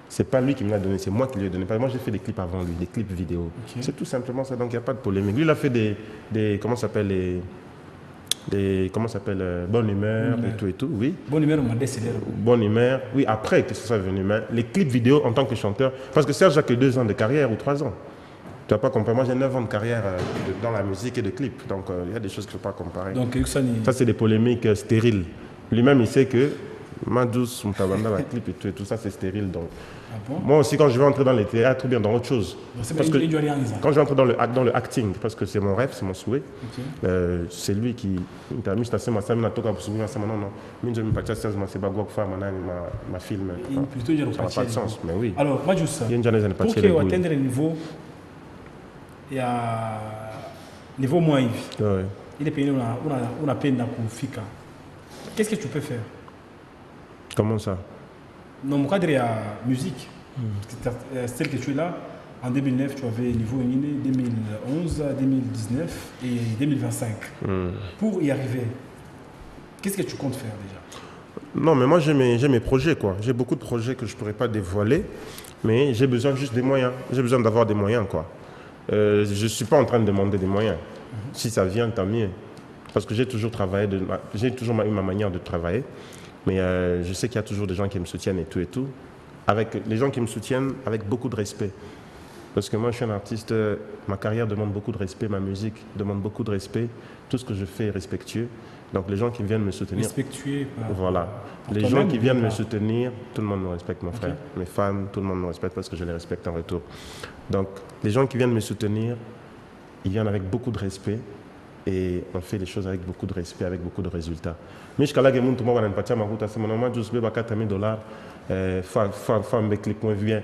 [SPEAKER 14] c'est pas lui qui me l'a donné, c'est moi qui lui ai donné. Parce que moi, j'ai fait des clips avant lui, des clips vidéo. C'est tout simplement ça. Donc, il n'y a pas de polémique. Lui, il a fait des comment ça s'appelle Bonne Humeur et tout, oui.
[SPEAKER 4] Bonne Humeur, on m'a décédé.
[SPEAKER 14] Bonne Humeur, oui, après que ce soit venu. Mais les clips vidéo en tant que chanteur, parce que Serge n'a que 2 ans de carrière ou 3 ans. Tu vas pas comparer. Moi, j'ai 9 ans de carrière dans la musique et de clips. Donc, il y a des choses qu'il ne faut pas comparer.
[SPEAKER 4] Donc,
[SPEAKER 14] ça, c'est des polémiques stériles. Lui-même, il sait que Madous, Moutabanda, la clip et tout ça, c'est stérile. Donc. Moi aussi, quand je vais entrer dans les théâtres ou bien dans autre chose, parce que quand je vais entrer dans le acting, parce que c'est mon rêve, c'est mon souhait, c'est lui qui ma film. Ça n'a pas de sens, mais oui.
[SPEAKER 4] Alors, Madous, pour que atteindre le niveau, il y a niveau moins élevé. Il est payé on a peine pour FICA. Qu'est-ce que tu peux faire?
[SPEAKER 14] Comment ça?
[SPEAKER 4] Dans mon cadre, il y a musique. Celle que tu es là, en 2009, tu avais niveau 2011, 2019 et 2025. Pour y arriver, qu'est-ce que tu comptes faire déjà?
[SPEAKER 14] Non, mais moi j'ai mes projets, quoi. J'ai beaucoup de projets que je ne pourrais pas dévoiler, mais j'ai besoin juste des moyens. J'ai besoin d'avoir des moyens, quoi. Je ne suis pas en train de demander des moyens. Si ça vient, tant mieux. Parce que j'ai toujours travaillé, j'ai toujours eu ma manière de travailler. Mais je sais qu'il y a toujours des gens qui me soutiennent et tout. Avec les gens qui me soutiennent avec beaucoup de respect. Parce que moi, je suis un artiste, ma carrière demande beaucoup de respect, ma musique demande beaucoup de respect. Tout ce que je fais est respectueux. Donc les gens qui viennent me soutenir...
[SPEAKER 4] Respectueux
[SPEAKER 14] voilà. Les gens qui viennent me soutenir, tout le monde me respecte, mon frère. Mes fans, tout le monde me respecte parce que je les respecte en retour. Donc les gens qui viennent me soutenir, ils viennent avec beaucoup de respect. Et on fait les choses avec beaucoup de respect, avec beaucoup de résultats. Mais jusqu'à là, tout le monde a pas ma route, c'est mon nom, je vais $4,000. Faut me clip moins bien.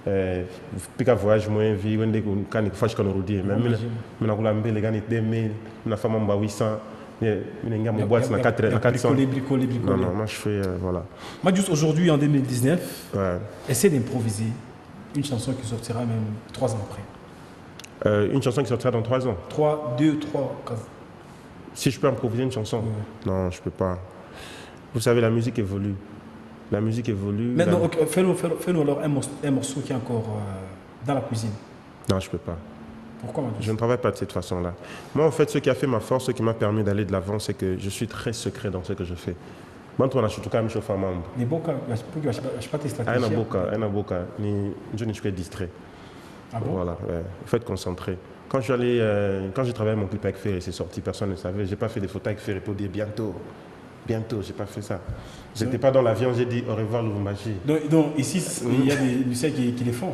[SPEAKER 14] Puis voyage moins vie, on dit qu'on ne fasse qu'on nous dit. Même on a voulu les gars 2000, on a fait mon 800. On a boîte na 400. Non, moi je fais voilà.
[SPEAKER 4] Moi juste aujourd'hui en 2019, essaie d'improviser une chanson qui sortira même 3 ans après.
[SPEAKER 14] Une chanson qui sortira dans 3 ans.
[SPEAKER 4] 2, 3, 4.
[SPEAKER 14] Si je peux improviser une chanson? Non, je ne peux pas. Vous savez, la musique évolue. La musique évolue.
[SPEAKER 4] Mais non, fais-nous alors un morceau qui est encore dans la cuisine.
[SPEAKER 14] Non, je ne peux pas.
[SPEAKER 4] Pourquoi, Madous?
[SPEAKER 14] Je ne travaille pas de cette façon-là. Moi, en fait, ce qui a fait ma force, ce qui m'a permis d'aller de l'avant, c'est que je suis très secret dans ce que je fais. Moi, on a surtout quand même chauffé à membre.
[SPEAKER 4] Mais bon, je ne sais pas tes stratégies.
[SPEAKER 14] Je ne suis pas distrait.
[SPEAKER 4] Ah bon?
[SPEAKER 14] Voilà, il faut être concentré. Quand j'ai travaillé mon clip avec Ferry, c'est sorti, personne ne savait. Je n'ai pas fait des photos avec Ferry pour dire bientôt. Bientôt, je n'ai pas fait ça. Je n'étais pas dans l'avion, j'ai dit au revoir Lubumbashi.
[SPEAKER 4] Donc ici, il y a des musiciens qui les font.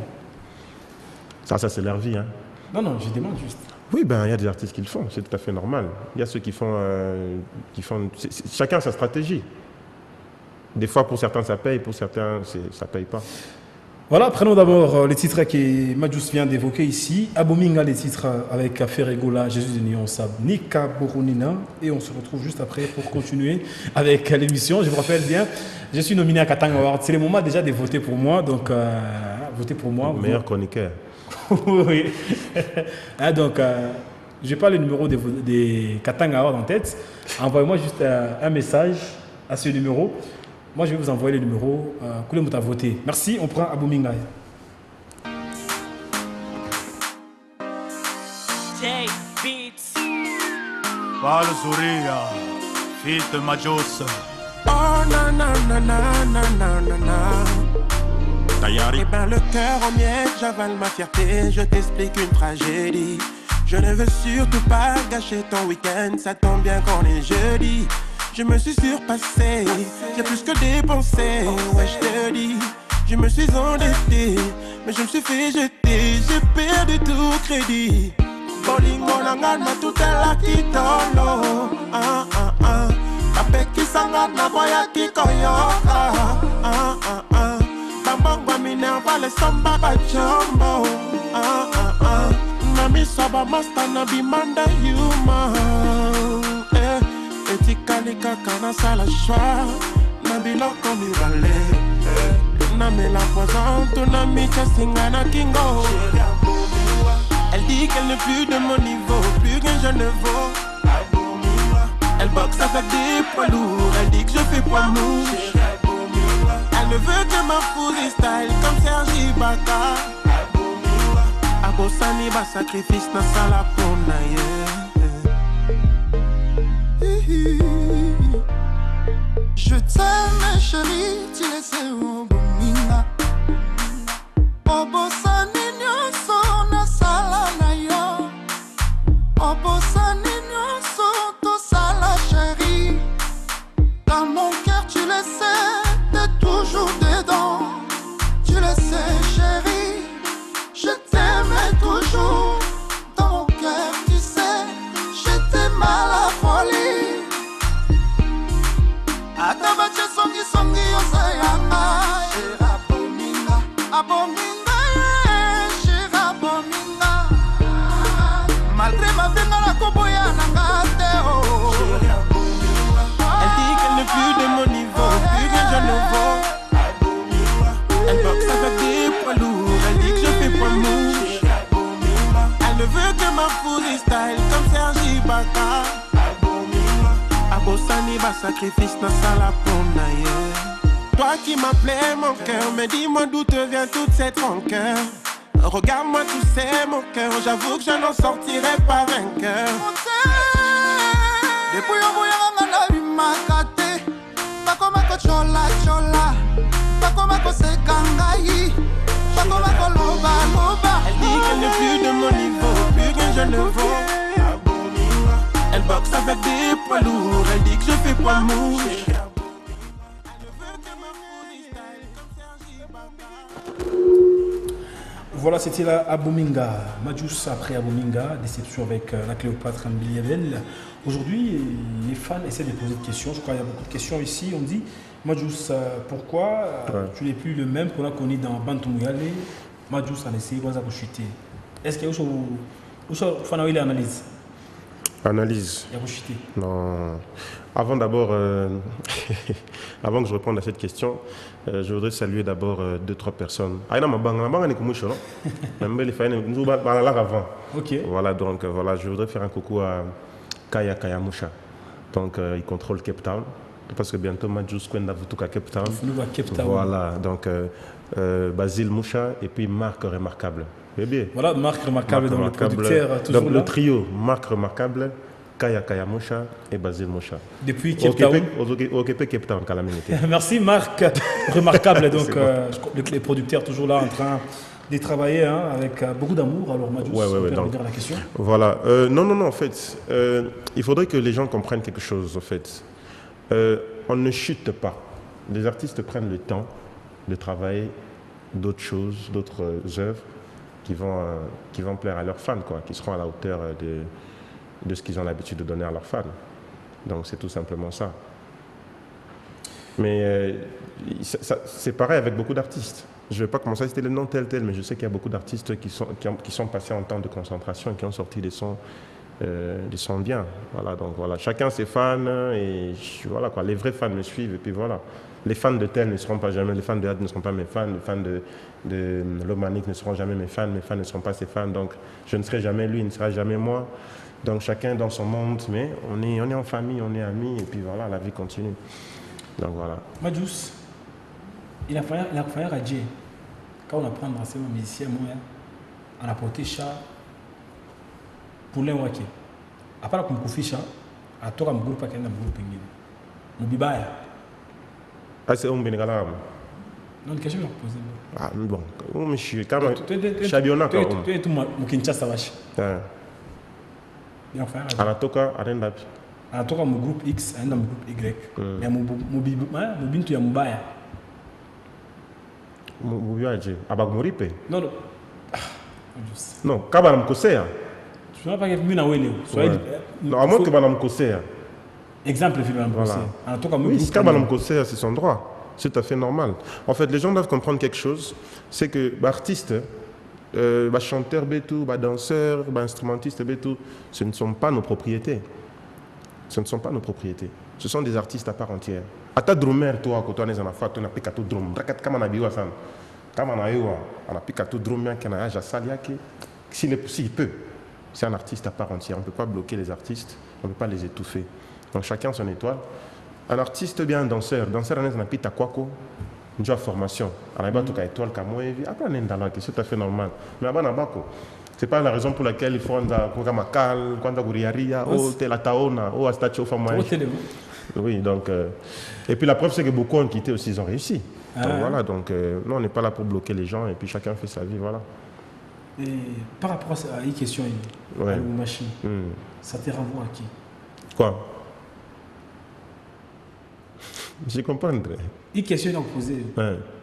[SPEAKER 14] Ça c'est leur vie. Hein.
[SPEAKER 4] Non, je demande juste.
[SPEAKER 14] Oui, il y a des artistes qui le font, c'est tout à fait normal. Il y a ceux qui font... chacun a sa stratégie. Des fois, pour certains, ça paye, pour certains, ça ne paye pas.
[SPEAKER 4] Voilà, prenons d'abord les titres que Madous vient d'évoquer ici. Abominga, les titres avec Ferregola, Jésus de Nyon Sab, Nika Boronina. Et on se retrouve juste après pour continuer avec l'émission. Je vous rappelle bien, je suis nominé à Katanga Award. C'est le moment déjà de voter pour moi. Donc, votez pour moi.
[SPEAKER 14] Meilleur chroniqueur.
[SPEAKER 4] Oui. Donc, je n'ai pas le numéro des Katanga Award en tête. Envoyez-moi juste un message à ce numéro. Moi, je vais vous envoyer le numéro. Koulé Mouta voté. Merci, on prend Abominga.
[SPEAKER 15] J Beats.
[SPEAKER 16] Palo Zuria, Fit Majos.
[SPEAKER 13] Oh na na na na na na na na.
[SPEAKER 16] Tayari.
[SPEAKER 13] Eh ben le cœur en miettes, j'avale ma fierté, je t'explique une tragédie. Je ne veux surtout pas gâcher ton week-end, ça tombe bien qu'on est jeudi. Je me suis surpassé, j'ai plus que dépensé, ouais je te dis. Je me suis endetté, mais je me suis fait jeter, j'ai perdu tout crédit. Bolingo nangan ma tout est là qui tolo. Apeki sangat na boya ki koyoka. Bambangwa minerva le samba bachombo. Nami swaba master na bimanda yuma. Etikali kaka na sala choix. Na biloko mi vale. Na me la poison, tu na mi chasinga na kingo. Elle dit qu'elle n'est plus de mon niveau, plus rien je ne vaux. Elle boxe avec des poids lourds, elle dit que je fais poids mou. Elle ne veut que ma fouille style comme Serge Ibaka. Abosani ba sacrifice na sala pona
[SPEAKER 17] Je t'aime chérie, tu le sais au bominga. Obosani nyonso na sala na yo. Obosani nyonso to sala chérie. Dans mon cœur tu le sais, t'es toujours dedans. Tu le sais chérie, je t'aimais toujours. Dans mon cœur tu sais, je t'aime à la folie. Atabache songi songi osayanga. Shira bominga, abominga, shira bominga. Malgré ma venga la koboya nangate oh.
[SPEAKER 13] Elle dit qu'elle n'est plus de mon niveau, plus rien je ne vaux. Elle boxe avec des poids lourds, elle dit que je fais poids mou. Elle ne veut que ma fouille style comme Serge Ibaka. Abosani ba sacrifice na sala pona yeah. Toi qui m'appelais mon cœur, mais dis-moi d'où te vient toute cette rancœur. Regarde-moi tous ces mon cœur, j'avoue que je n'en sortirai pas vainqueur.
[SPEAKER 17] Depuis au bouyanga na bimakate. Bakoma ko chola chola. Bakoma ko sekangai. Bakoma ko loba loba.
[SPEAKER 13] Elle dit qu'elle n'est plus de mon niveau, plus rien je ne vaux. Elle boxe avec des poids lourds, elle dit que je fais poids mou.
[SPEAKER 4] Voilà, c'était la Abominga. Majus après Abominga, déception avec la Cléopâtre Mbiliavel. Aujourd'hui, les fans essaient de poser des questions. Je crois qu'il y a beaucoup de questions ici. On dit, Majus, pourquoi tu n'es plus le même qu'on a connu dans Bantumuyale? Majus a essayé de chuter. Est-ce qu'il y a une chose qui analyse?
[SPEAKER 14] Analyse.
[SPEAKER 4] Il y a chuté.
[SPEAKER 14] Non. Avant d'abord, avant que je réponde à cette question, je voudrais saluer d'abord 2-3 personnes.
[SPEAKER 4] Ok.
[SPEAKER 14] Voilà, donc voilà, je voudrais faire un coucou à Kaya Moucha. Donc il contrôle Cape Town. Parce que bientôt, Majus Kwenda Vutuka Cape Town.
[SPEAKER 4] Cape Town.
[SPEAKER 14] Voilà, donc Basile Moucha et puis Marc Remarquable. Bien.
[SPEAKER 4] Voilà, Marc Remarquable, donc le producteur toujours
[SPEAKER 14] donc,
[SPEAKER 4] là.
[SPEAKER 14] le trio Marc Remarquable, Kaya Moucha et Basile Moucha.
[SPEAKER 4] Depuis Cape Town.
[SPEAKER 14] Au Québec, Cape Town,
[SPEAKER 4] Merci Marc Remarquable, donc les producteurs toujours là en train de travailler avec beaucoup d'amour. Alors Majus, on peut revenir à la question.
[SPEAKER 14] Voilà, non, en fait, il faudrait que les gens comprennent quelque chose, en fait. On ne chute pas. Les artistes prennent le temps de travailler d'autres choses, d'autres œuvres qui vont plaire à leurs fans, quoi, qui seront à la hauteur de ce qu'ils ont l'habitude de donner à leurs fans. Donc c'est tout simplement ça. Mais c'est pareil avec beaucoup d'artistes. Je ne vais pas commencer à citer le nom tel, mais je sais qu'il y a beaucoup d'artistes qui sont passés en temps de concentration et qui ont sorti des sons bien. Voilà, donc voilà, chacun ses fans et voilà quoi, les vrais fans me suivent et puis voilà. Les fans de tel ne seront pas jamais, les fans de Had ne seront pas mes fans, les fans de Lomanic ne seront jamais mes fans ne seront pas ses fans, donc je ne serai jamais lui, il ne sera jamais moi. Donc chacun dans son monde, mais on est en famille, on est amis et puis voilà, la vie continue. Donc voilà.
[SPEAKER 4] Majus, il a fallu à Dieu. Quand on apprend à ces musiciens, on a porté chat. Poulain wake. Apara kumkufisha atoka mgrupu akaenda mgrupu ingine. Mubibaya.
[SPEAKER 14] Ase umbenekala.
[SPEAKER 4] Non, question que je pose.
[SPEAKER 14] Ah bon, je suis quand même Shabiona
[SPEAKER 4] tu es tout Kinshasa washi.
[SPEAKER 14] Anatoka anaenda wapi?
[SPEAKER 4] Anatoka mu groupe X aenda mu groupe Y. Mais mubintu ya mubaya.
[SPEAKER 14] Mubiaje? Abagmuripe?
[SPEAKER 4] Non non.
[SPEAKER 14] Non, kama anamkosea.
[SPEAKER 4] Tu pas que mimi na wewe.
[SPEAKER 14] Non, à moins que banamkosea.
[SPEAKER 4] Exemple vile banamkosea. Anatoka mu
[SPEAKER 14] groupe. Kama anamkosea, c'est son droit. C'est tout à fait normal. En fait, les gens doivent comprendre quelque chose, c'est que artistes, chanteurs, danseurs, instrumentistes, ce ne sont pas nos propriétés. Ce ne sont pas nos propriétés. Ce sont des artistes à part entière. À ta drummer, toi, quand tu as un affaire, tu as piqué tout drum. Comme on a biwa sam. Comme on a eu, on a piqué tout drum, qui a un saliaki. S'il peut, c'est un artiste à part entière. On ne peut pas bloquer les artistes, on ne peut pas les étouffer. Donc chacun son étoile. Un artiste bien un danseur on a pita kwako, une formation. On a pas tout étoile comme moi, après on est dans la question tout à fait normal. Mais avant bako, c'est pas la raison pour laquelle il faut anda kwa makal, kwanda guriaria, oh tela taona, oh astacho fa moi. Oui, donc et puis la preuve c'est que beaucoup ont quitté aussi, ils ont réussi. Donc voilà, donc non, on n'est pas là pour bloquer les gens et puis chacun fait sa vie, voilà.
[SPEAKER 4] Et par rapport à une question, à la machine, ça te renvoie à qui?
[SPEAKER 14] Quoi? Je comprends.
[SPEAKER 4] Une question à poser.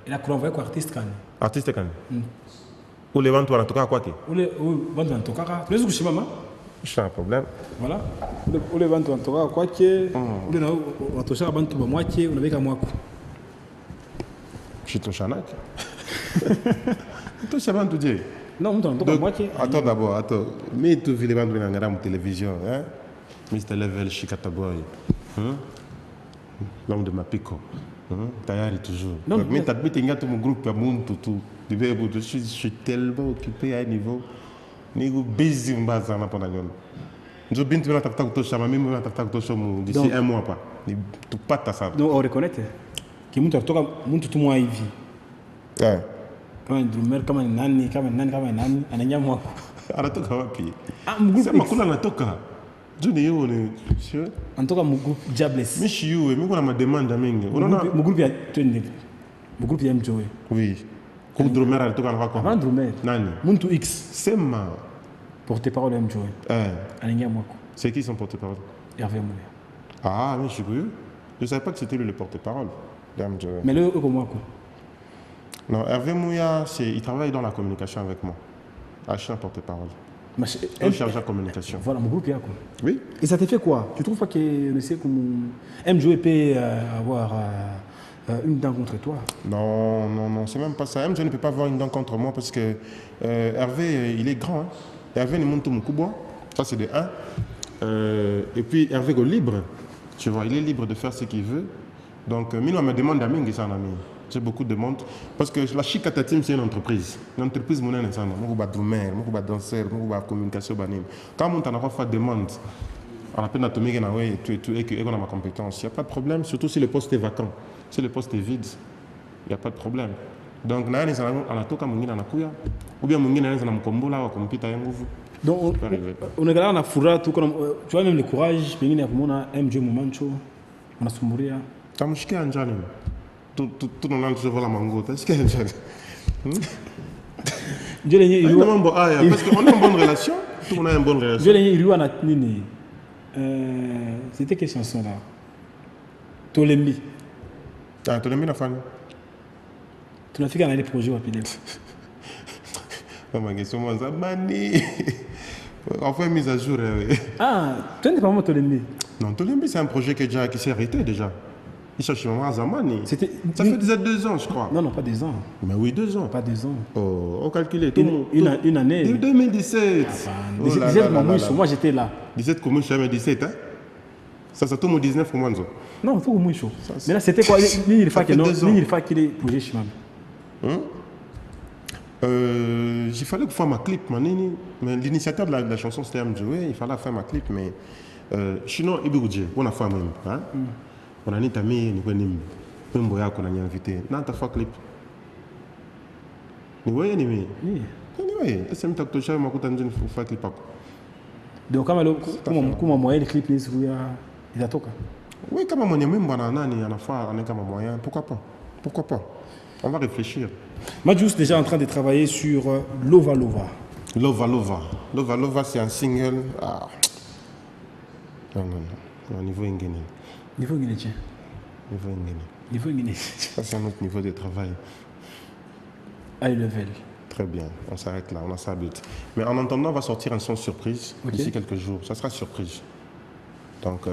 [SPEAKER 4] Il a renvoyé quoi artiste kan?
[SPEAKER 14] Artiste kan? Ou les ventes en tout cas quoi?
[SPEAKER 4] Ou les ventes en tout cas. Tu es maman?
[SPEAKER 14] Je n'ai un problème.
[SPEAKER 4] Voilà. Ou les ventes en tout cas quoi que? Ou les ventes en tout cas moitié ou avec à moi.
[SPEAKER 14] Je suis ton chanak. Tu sais pas tout dire.
[SPEAKER 4] Non, on t'entend moitié.
[SPEAKER 14] Attends d'abord, attends. Mais tu vis les ventes dans la télévision, hein? Mr. Level Chikata Boy. L'homme de ma pico. Tayari toujours. Mais tu as tout mon groupe, tout. Je suis tellement occupé à un niveau. Je suis busy pendant l'année. Je suis bien d'ici un mois. Tu pas ta ça.
[SPEAKER 4] Donc on reconnaît que tout le monde vit. Comme un drummer, comme un nani, un anyamwa.
[SPEAKER 14] Anatoka wapi? Sema kuna anatoka.
[SPEAKER 4] En tout cas, mon groupe Diablesse.
[SPEAKER 14] Mais je suis où? Mais on a ma demande à mingi.
[SPEAKER 4] Mon groupe est MJOE.
[SPEAKER 14] Oui. Comme drummer, elle toka na
[SPEAKER 4] avant drummer.
[SPEAKER 14] Nani?
[SPEAKER 4] Muntu X.
[SPEAKER 14] Sema.
[SPEAKER 4] Porte-parole MJOE.
[SPEAKER 14] C'est qui son porte-parole?
[SPEAKER 4] Hervé Mouya.
[SPEAKER 14] Ah, mais je suis curieux. Je ne savais pas que c'était lui le porte-parole d'MJOE.
[SPEAKER 4] Mais le comment quoi?
[SPEAKER 14] Non, Hervé Mouya, il travaille dans la communication avec moi. Ah, je suis un porte-parole. Chargé de communication.
[SPEAKER 4] Voilà, mon groupe est là.
[SPEAKER 14] Oui.
[SPEAKER 4] Et ça te fait quoi? Tu trouves pas que MJOE peut avoir une dent contre toi?
[SPEAKER 14] Non, c'est même pas ça. MJOE ne peut pas avoir une dent contre moi parce que Hervé, il est grand. Hein. Hervé ne monte mon coubois. Ça, c'est de 1. Et puis, Hervé est libre. Tu vois, il est libre de faire ce qu'il veut. Donc, moi, me demande à moi, j'ai beaucoup de monde. Parce que la Chikata Team, c'est une entreprise. Une entreprise, mon ensemble. Moi, je suis drummer, moi, je suis danseur, moi, je suis communication. Quand on a fait demande, on a peine atomique, et qu'on a ma compétence, il n'y a pas de problème, surtout si le poste est vacant. Si le poste est vide, il n'y a pas de problème. Donc, on a ou bien
[SPEAKER 4] donc, on est là, on a fourré tout comme. Tu vois, même le courage, on a MJ Momancho, on a Sumburia.
[SPEAKER 14] Tu as mouché un jardin. Tout le monde se voit la mango. Est-ce qu'il y a un jardin? Parce qu'on a une bonne relation. Tout le monde a une bonne relation.
[SPEAKER 4] C'était quelle chanson là? Tolembi.
[SPEAKER 14] Ah, Tolembi, la fan.
[SPEAKER 4] Tu n'as fait qu'un des projets à Pidem.
[SPEAKER 14] Ma question, moi, ça manie. Enfin, mise à jour.
[SPEAKER 4] Ah, tu n'es pas moi Tolembi?
[SPEAKER 14] Non, Tolembi, c'est un projet qui s'est arrêté déjà. Il cherche vraiment à Zamani. Ça fait déjà 2 ans, je crois.
[SPEAKER 4] Non, pas 2 ans.
[SPEAKER 14] Mais oui, 2 ans.
[SPEAKER 4] Pas 2 ans.
[SPEAKER 14] Oh, on calculait.
[SPEAKER 4] Une année.
[SPEAKER 14] 2017.
[SPEAKER 4] Ah, 17 moi j'étais là.
[SPEAKER 14] 17 comme je suis 17, hein? Ça tombe au 19 pour moi.
[SPEAKER 4] Non, il faut au moins chaud. Mais là, c'était quoi? Il faut qu'il ait projet chez moi.
[SPEAKER 14] Il fallait faire ma clip. Mais l'initiateur de la chanson, c'était MJOE. Il fallait faire ma clip, mais sinon, il y a on a fait même. On a dit que nous avons invité. Nous avons fait un clip. Nous avons fait un clip.
[SPEAKER 4] Donc kama moyen clip ni siku ya itatoka.
[SPEAKER 14] Oui, kama mwenye mwimbo na nani anafaa ane kama moyen, pourquoi pas? Pourquoi pas? On va réfléchir.
[SPEAKER 4] Majus déjà en train de travailler sur Lova Lova.
[SPEAKER 14] Lova Lova. Lova Lova, c'est un single. Ah. Non. Au niveau ingénieur.
[SPEAKER 4] Niveau ingénieur.
[SPEAKER 14] Niveau ingénieur.
[SPEAKER 4] Niveau ingénieur.
[SPEAKER 14] Ça, c'est un autre niveau de travail.
[SPEAKER 4] High level.
[SPEAKER 14] Très bien, on s'arrête là, on a ça à but. Mais en attendant, on va sortir un son surprise d'ici quelques jours. Ça sera surprise. Donc,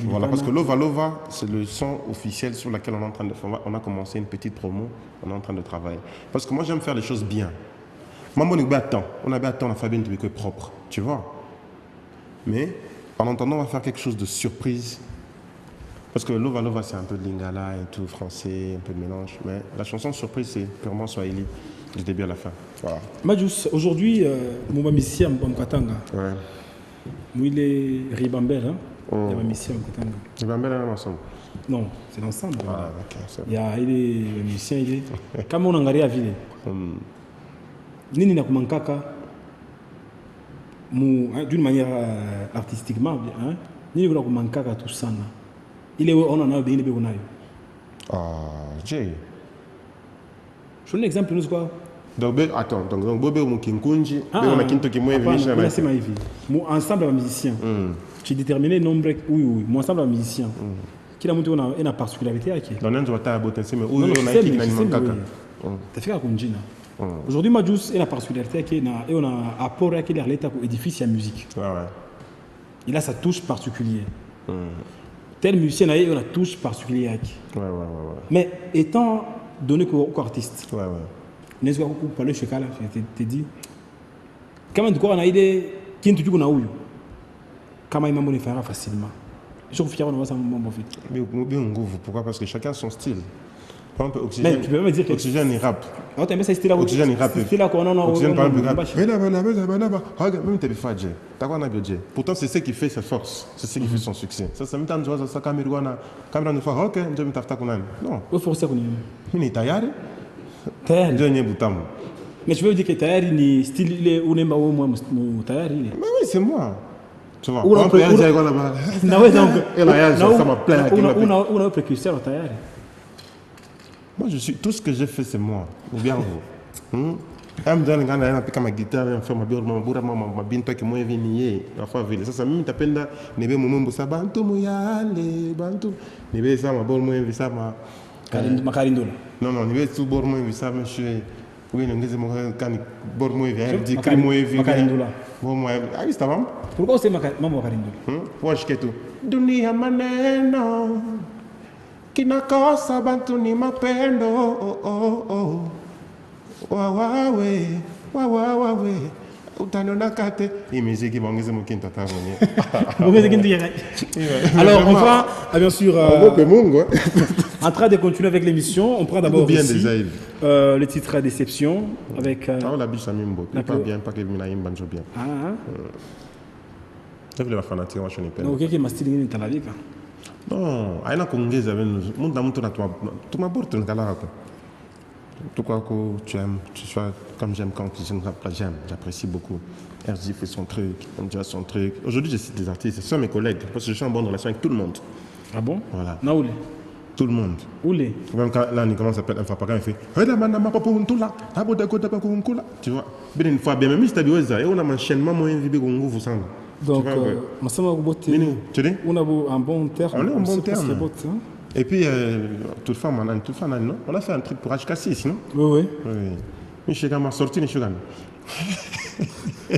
[SPEAKER 14] voilà, parce que Lova Lova, c'est le son officiel sur lequel on est en train de faire. On a commencé une petite promo, on est en train de travailler. Parce que moi, j'aime faire les choses bien. Maman, on a attend la Fabienne de propre, tu vois. Mais en attendant, on va faire quelque chose de surprise. Parce que Lova Lova, c'est un peu de lingala et tout, français, un peu de mélange. Mais la chanson surprise, c'est purement Swahili, du début à la fin. Voilà.
[SPEAKER 4] Majus, aujourd'hui, mon musicien, Katanga.
[SPEAKER 14] Ouais.
[SPEAKER 4] Nous, il est Ribambel, hein? Il y a un musicien Katanga.
[SPEAKER 14] Ribambel, est ensemble?
[SPEAKER 4] Non, c'est l'ensemble.
[SPEAKER 14] Ah, ok.
[SPEAKER 4] Il est musicien, il est. Comme on a regardé à ville. Nini na kumankaka, d'une manière artistiquement, hein? Nini na kumankaka tout ça. Il est on en a bien les bégonailles.
[SPEAKER 14] Ah, Jay.
[SPEAKER 4] Je donne un exemple, nous quoi?
[SPEAKER 14] Donc, attends, donc Bobé ou Kinkunji, on a Kinto qui m'a évidemment.
[SPEAKER 4] C'est ma vie. Moi, ensemble de musiciens. J'ai déterminé le nombre, oui, moi, ensemble de musiciens. Qui a monté une particularité à qui?
[SPEAKER 14] Dans un jour, tu as beau mais où on a qui n'a pas
[SPEAKER 4] de fait à Kunjina. Aujourd'hui, Majus est la particularité et on a apport à qui l'état pour édifier la musique. Il a sa touche particulière. Tel musicien a une touche particulière. Mais étant donné qu'au artiste, n'est-ce pas que parler chez Kala, je t'ai dit, quand même, on a idée qui est tout qu'on a eu, comment il m'a monnaie faire facilement. Je suis fier de voir ça mon vite.
[SPEAKER 14] Mais pourquoi? Parce que chacun a son style. Par exemple, Oxygène,
[SPEAKER 4] tu peux même dire que
[SPEAKER 14] Oxygène il rappe.
[SPEAKER 4] Ah, tu as mis ça style là.
[SPEAKER 14] Oxygène il rappe.
[SPEAKER 4] C'est là qu'on a.
[SPEAKER 14] Oxygène par exemple rappe. Mais là, même t'es fait Jay. T'as quoi on a budget. Pourtant c'est ce qui fait sa force, c'est ce qui fait son succès. Ça me tente de voir ça caméra ne fait OK, je me tape qu'on a. Non.
[SPEAKER 4] Il faut ça qu'on y.
[SPEAKER 14] Mais tayari.
[SPEAKER 4] Tayari.
[SPEAKER 14] Je n'y boutam.
[SPEAKER 4] Mais tu veux dire que tayari ni style il est ou n'est pas au moins tayari.
[SPEAKER 14] Mais oui, c'est moi. Tu vois.
[SPEAKER 4] On peut dire quoi là-bas. Non ouais donc.
[SPEAKER 14] Et là ça m'a plein.
[SPEAKER 4] On a précurseur tayari.
[SPEAKER 14] Moi, tout ce que j'ai fait, c'est moi. Ou bien vous. Elle me donne ma guitare, elle me fait ma binto qui m'a venu. Ça, ça me t'appelle là. Nebe mon ça bantu muyale, bantu. Nebe ça ma bol moi ça ma.
[SPEAKER 4] Makarindola.
[SPEAKER 14] Non, nebe tout bol moi ça monsieur. Oui, non, c'est mon can bol moi vient, dit cri moi vient.
[SPEAKER 4] Makarindola.
[SPEAKER 14] Bon moi, ah oui, ça va.
[SPEAKER 4] Pourquoi c'est Makarindola?
[SPEAKER 14] Moi je keto. Dunia maneno. Kinakosa bantu ni mapendo wawawe utaniona kate hii muziki baongeze mkinta mwenye.
[SPEAKER 4] Alors on va bien sûr en train de continuer avec l'émission. On prend d'abord aussi le titre Déception avec
[SPEAKER 14] la biche Amimbo pas bien pas que minaimba njo bien c'est le fanatique moi je n'ai pas
[SPEAKER 4] OK qui m'a stylé ni talavika.
[SPEAKER 14] Non, aina kuongeza venu. Munda mtu na tumaborto ngalako. Tout quoi que tu aimes, tu sois comme j'aime quand je rap, j'aime, j'apprécie beaucoup. RJ fait son truc, MJ a son truc. Aujourd'hui, je cite des artistes, ce sont mes collègues parce que je suis en bonne relation avec tout le monde.
[SPEAKER 4] Ah bon?
[SPEAKER 14] Voilà.
[SPEAKER 4] Naoulé.
[SPEAKER 14] Tout le monde.
[SPEAKER 4] Oulé.
[SPEAKER 14] Même quand là, on commence à appeler un fois par an, il fait tu vois, bien une fois, bien même si tu as vu ça, et on a un enchaînement moyen de vivre vous semble.
[SPEAKER 4] Donc, on a un bon terme.
[SPEAKER 14] On est en bon terme. Et puis, toutefois, on a fait un truc pour HK6, non?
[SPEAKER 4] Oui.
[SPEAKER 14] Mais je suis sorti, je suis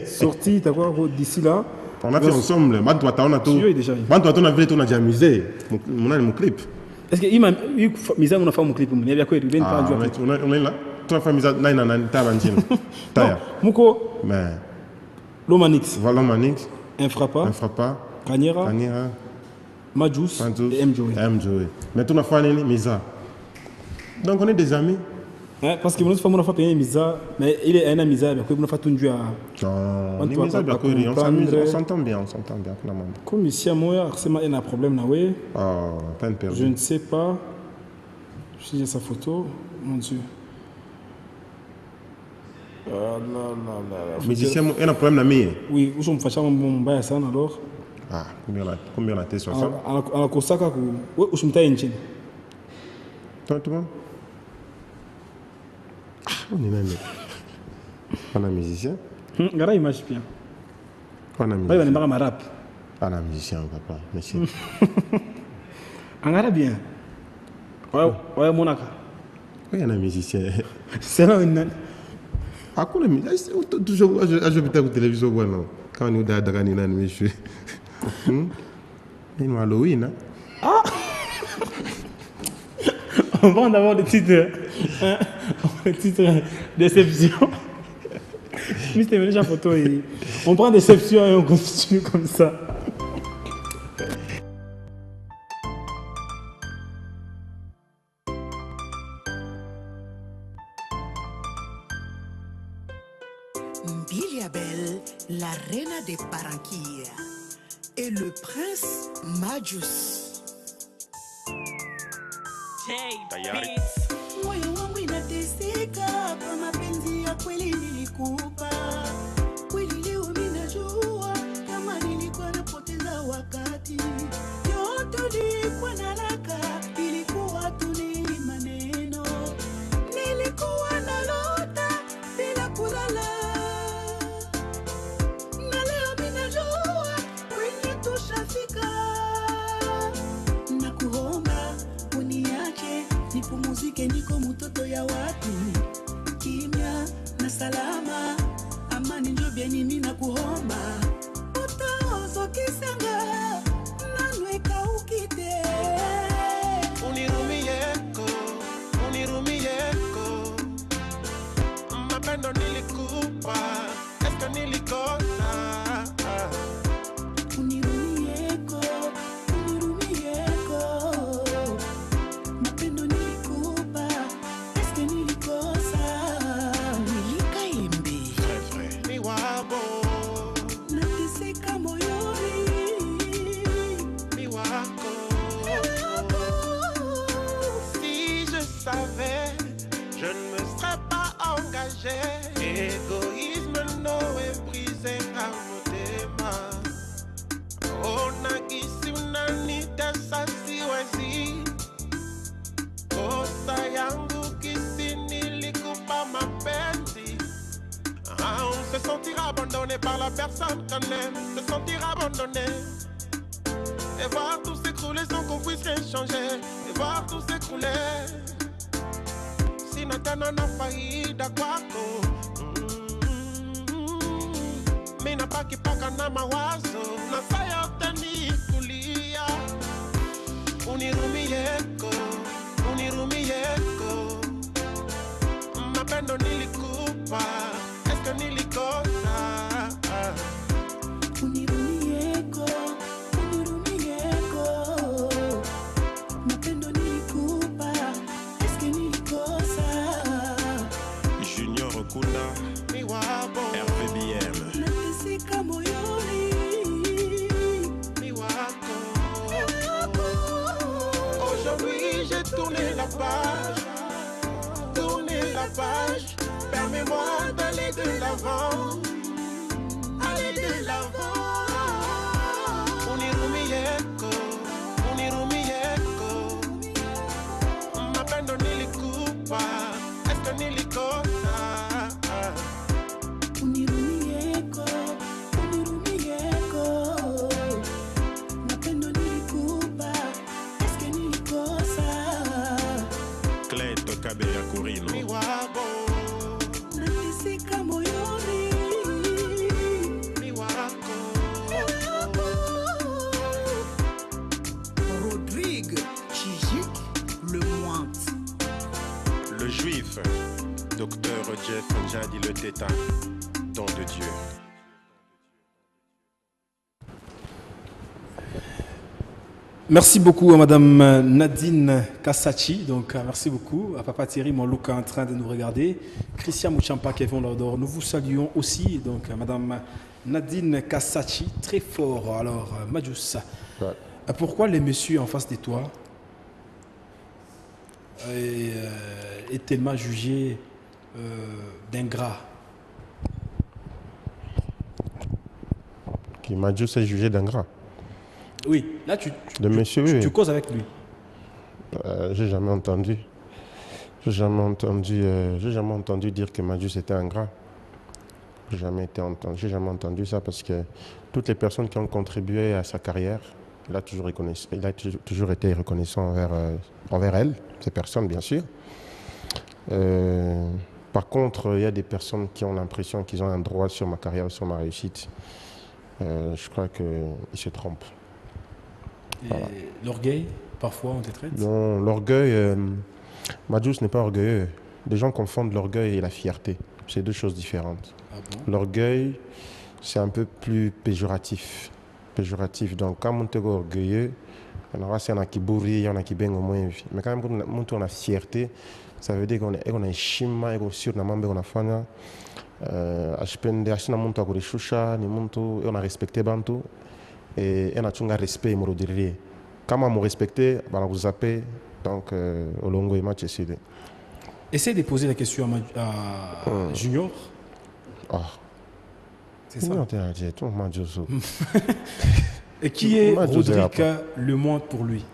[SPEAKER 4] sorti, t'as quoi d'ici là?
[SPEAKER 14] On a fait ensemble. On a déjà amusé. Mon clip.
[SPEAKER 4] Est-ce que il m'a mis à mon femme mon clip? Il y a quoi?
[SPEAKER 14] On est là. Toi, femme,
[SPEAKER 4] Mouko.
[SPEAKER 14] Mais.
[SPEAKER 4] Lomanix.
[SPEAKER 14] Voilà, Lomanix.
[SPEAKER 4] Infrapa. Kanyera. Majus. Et
[SPEAKER 14] M-Joey. Mais tout n'a pas fait Misa. Donc on est des amis.
[SPEAKER 4] Parce que mon femme n'a pas payé Misa, mais il est un ami Misa, mais il n'a pas tout dû à.
[SPEAKER 14] On s'entend bien,
[SPEAKER 4] Comme ici à moi, il y a un problème.
[SPEAKER 14] Peine perdue.
[SPEAKER 4] Je ne sais pas si j'ai sa photo, mon Dieu.
[SPEAKER 14] Musicien, il y a un problème d'ami.
[SPEAKER 4] Oui, où sont fâchés, mon bail à ça alors.
[SPEAKER 14] Ah, combien on a été sur ça?
[SPEAKER 4] À la Kosaka, où sont taillés en
[SPEAKER 14] Toi, tout le monde? On est même. On a musicien.
[SPEAKER 4] Gara image bien.
[SPEAKER 14] On a musicien.
[SPEAKER 4] Oui, on a rap.
[SPEAKER 14] On a musicien, papa. Merci.
[SPEAKER 4] En arabe bien. Ouais, Monaka.
[SPEAKER 14] Oui, on a musicien.
[SPEAKER 4] C'est là une.
[SPEAKER 14] Ah, qu'on a musicien. Toujours, je vais la télévision, bon, quand on est à Dakar, on a musicien. Il y a Halloween.
[SPEAKER 4] Ah! On va en avoir des titres. Des titres déception. Mister Mélenchon photo. On prend déception et on continue comme ça.
[SPEAKER 15] Biliabel, la reine de Barranquilla, et le prince Majus. Moyo wangu inateseka kwa mapenzi ya kweli nilikupa. Kweli leo ninajua kama nilikuwa napoteza wakati. Yote ulikuwa na haraka, ilikuwa tu ni maneno. Nilikuwa nalota bila kulala. Na leo ninajua kwenye tushafika. Nakuomba uniache nipumuzike, niko mtoto ya watu. Kimya na salama, amani njo bieni mimi nakuomba. Utaozo kisanga nanweka ukite.
[SPEAKER 13] Unirumieko mapendo nilikupa, eska nilikosa.
[SPEAKER 15] Unirumieko mapendo nilikupa, eske nilikosa. Nilikaimbi
[SPEAKER 13] mi wabo
[SPEAKER 15] nateseka moyoni.
[SPEAKER 13] mi wako. Si je savais, je ne me serais pas engagé. Égoïsme no est brisé par motema. Onagisi unanita sasiwezi. Kosa yangu kisi nilikupa mapenzi. On se sentira abandonné par la personne qu'on aime. Se sentir abandonné et voir tout s'écrouler sans qu'on puisse rien changer. Et voir tout s'écrouler. Si Natana n'a failli d'aquaco. Mina paki paka na mawazo. Na sayote ni kulia. Unirumieko mapendo nilikupa, eske nilikosa.
[SPEAKER 15] Unirumieko mapendo nilikupa, eske nilikosa.
[SPEAKER 16] Junior Okunda,
[SPEAKER 13] mi wabo
[SPEAKER 16] RVBM.
[SPEAKER 15] Nateseka moyoni.
[SPEAKER 13] mi wako. Aujourd'hui j'ai tourné la page. Permets-moi d'aller de l'avant. Aller de l'avant. Unirumieko mapendo nilikupa, eske nilikosa.
[SPEAKER 15] Unirumieko mapendo nilikupa, eske nilikosa.
[SPEAKER 16] Cleto Kabeya Kurino.
[SPEAKER 13] Mi wabo
[SPEAKER 15] nateseka moyoni.
[SPEAKER 13] mi wako.
[SPEAKER 15] Rodrigue Chijik, le mointe.
[SPEAKER 16] Le juif, docteur Jeff Njadi le Téta, don de Dieu.
[SPEAKER 4] Merci beaucoup à Madame Nadine Kassachi. Donc, merci beaucoup à Papa Thierry, mon look en train de nous regarder. Christian Mouchampa, Kevin Lordor. Nous vous saluons aussi. Donc, Madame Nadine Kassachi, très fort. Alors, Majus, pourquoi les messieurs en face de toi est tellement jugé d'ingrat?
[SPEAKER 14] Qui Majus est jugé d'ingrat.
[SPEAKER 4] Oui, là tu causes avec lui.
[SPEAKER 14] J'ai jamais entendu. J'ai jamais entendu dire que Majus était ingrat. J'ai jamais entendu ça parce que toutes les personnes qui ont contribué à sa carrière, il a toujours été reconnaissant envers elle, ces personnes bien sûr. Par contre, il y a des personnes qui ont l'impression qu'ils ont un droit sur ma carrière, sur ma réussite. Je crois qu'ils se trompent.
[SPEAKER 4] Et voilà. L'orgueil, parfois, on te traite?
[SPEAKER 14] Non, l'orgueil, Majus n'est pas orgueilleux. Les gens confondent l'orgueil et la fierté. C'est deux choses différentes.
[SPEAKER 4] Ah bon?
[SPEAKER 14] L'orgueil, c'est un peu plus péjoratif. Donc, quand on est orgueilleux, il y en a qui bourrent, il y en a qui baignent au moins. Mais quand on a fierté, ça veut dire qu'on est chima, on est sûr, on a fana. On a respecté Bantu et on a tout un respect. Quand on a respecté, on vous appelle. Donc, au long du match, c'est
[SPEAKER 4] essaye de poser la question à Junior. C'est ça. Et qui est Rodrigue Le Monde pour lui?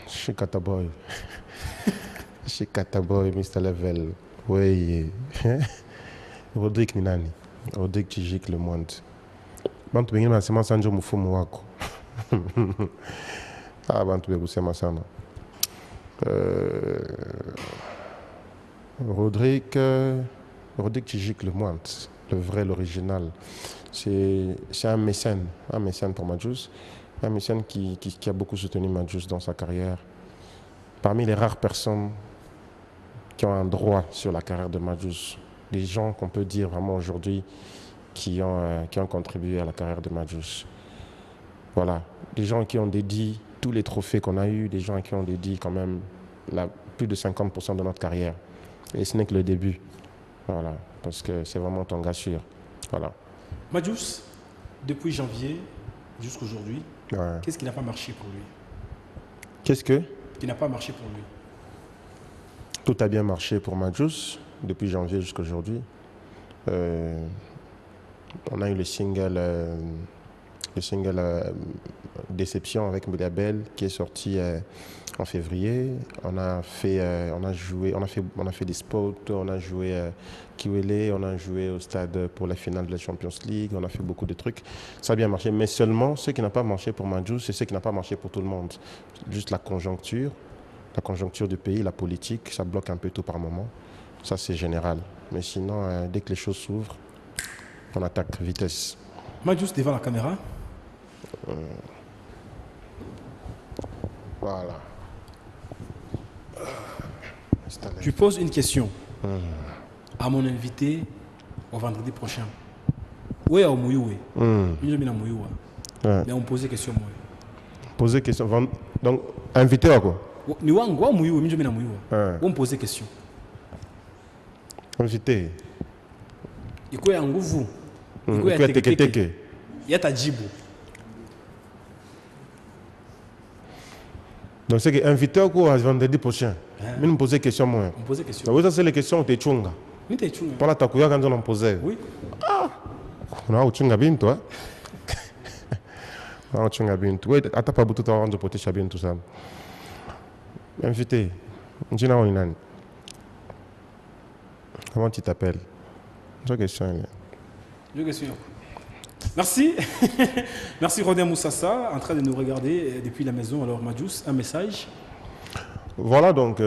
[SPEAKER 14] Chez Kataboy. Chez Kataboy, Mr. Level. Oui. Rodrigue Ninani. Rodrigue Tijik Le Monde. Bantu bengine masema sanjo mufumu wako. Bantu begusema sana. Rodrigue Tijik Le Monde, le vrai, l'original. C'est un mécène pour Majus. Un mécène qui a beaucoup soutenu Majus dans sa carrière. Parmi les rares personnes qui ont un droit sur la carrière de Majus, les gens qu'on peut dire vraiment aujourd'hui qui ont contribué à la carrière de Majus. Voilà, des gens qui ont dédié tous les trophées qu'on a eus, des gens qui ont dédié quand même plus de 50% de notre carrière. Et ce n'est que le début. Voilà, parce que c'est vraiment ton gars sûr. Voilà.
[SPEAKER 4] Majus, depuis janvier jusqu'à aujourd'hui, qu'est-ce qui n'a pas marché pour lui?
[SPEAKER 14] Qu'est-ce que?
[SPEAKER 4] Qui n'a pas marché pour lui?
[SPEAKER 14] Tout a bien marché pour Majus depuis janvier jusqu'à aujourd'hui. On a eu le single Déception avec Mélabel qui est sorti en février. On a fait des spots, on a joué Kiwele, on a joué au stade pour la finale de la Champions League, on a fait beaucoup de trucs. Ça a bien marché, mais seulement ce qui n'a pas marché pour Majus, c'est ce qui n'a pas marché pour tout le monde. Juste la conjoncture du pays, la politique, ça bloque un peu tout par moment. Ça c'est général. Mais sinon, dès que les choses s'ouvrent, on attaque vitesse.
[SPEAKER 4] Majus devant la caméra.
[SPEAKER 14] Voilà.
[SPEAKER 4] Je pose une question à mon invité au vendredi prochain. Oui, au Mouyoué. Mais on posait question.
[SPEAKER 14] Poser question. Donc, invité à quoi?
[SPEAKER 4] On posait question.
[SPEAKER 14] Invité.
[SPEAKER 4] Il y a un gouvou. Il y a ta djibou.
[SPEAKER 14] Donc c'est que invité au cours vendredi prochain. Mais nous poser question moi.
[SPEAKER 4] On posait question.
[SPEAKER 14] Ça c'est les questions où tu chunga.
[SPEAKER 4] Oui, tu chunga.
[SPEAKER 14] Pour la takuya quand on posait.
[SPEAKER 4] Oui.
[SPEAKER 14] On a chunga bien toi. On a chunga bien toi. Ata pas beaucoup de temps de protéger bien tout ça. Invité. Njina on inani. Comment tu t'appelles? J'ai question.
[SPEAKER 4] Merci. Merci Rodin Moussassa, en train de nous regarder depuis la maison. Alors Majus, un message.
[SPEAKER 14] Voilà, donc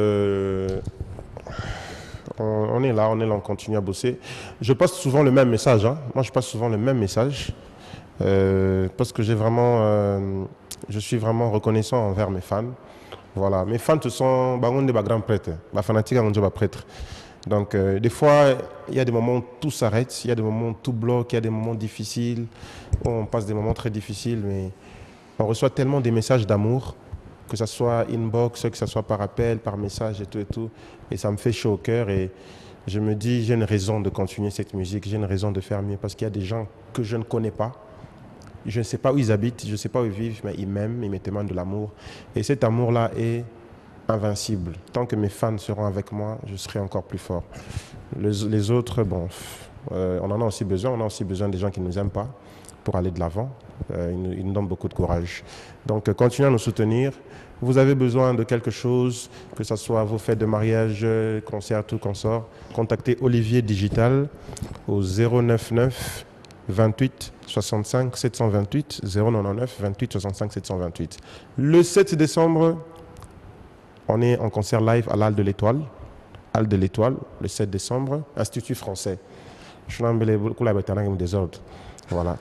[SPEAKER 14] on est là, on continue à bosser. Je passe souvent le même message. Moi, je passe souvent le même message parce que je suis vraiment reconnaissant envers mes fans. Voilà, mes fans, ce sont des grands prêtres, des fanatiques, des prêtres. Donc, des fois, il y a des moments où tout s'arrête, il y a des moments où tout bloque, il y a des moments difficiles, on passe des moments très difficiles, mais on reçoit tellement des messages d'amour, que ce soit inbox, que ce soit par appel, par message et tout, et ça me fait chaud au cœur. Et je me dis, j'ai une raison de continuer cette musique, j'ai une raison de faire mieux, parce qu'il y a des gens que je ne connais pas. Je ne sais pas où ils habitent, je ne sais pas où ils vivent, mais ils m'aiment, ils me témoignent de l'amour. Et cet amour-là est invincible. Tant que mes fans seront avec moi, je serai encore plus fort. Les autres, bon, On en a aussi besoin. On a aussi besoin des gens qui ne nous aiment pas pour aller de l'avant. Ils nous donnent beaucoup de courage. Donc, continuez à nous soutenir. Vous avez besoin de quelque chose, que ce soit vos fêtes de mariage, concerts, tout consort, contactez Olivier Digital au 099 28 65 728 099 28 65 728. Le 7 décembre, on est en concert live à l'Halle de l'Étoile. Halle de l'Étoile, le 7 décembre, Institut français. Voilà.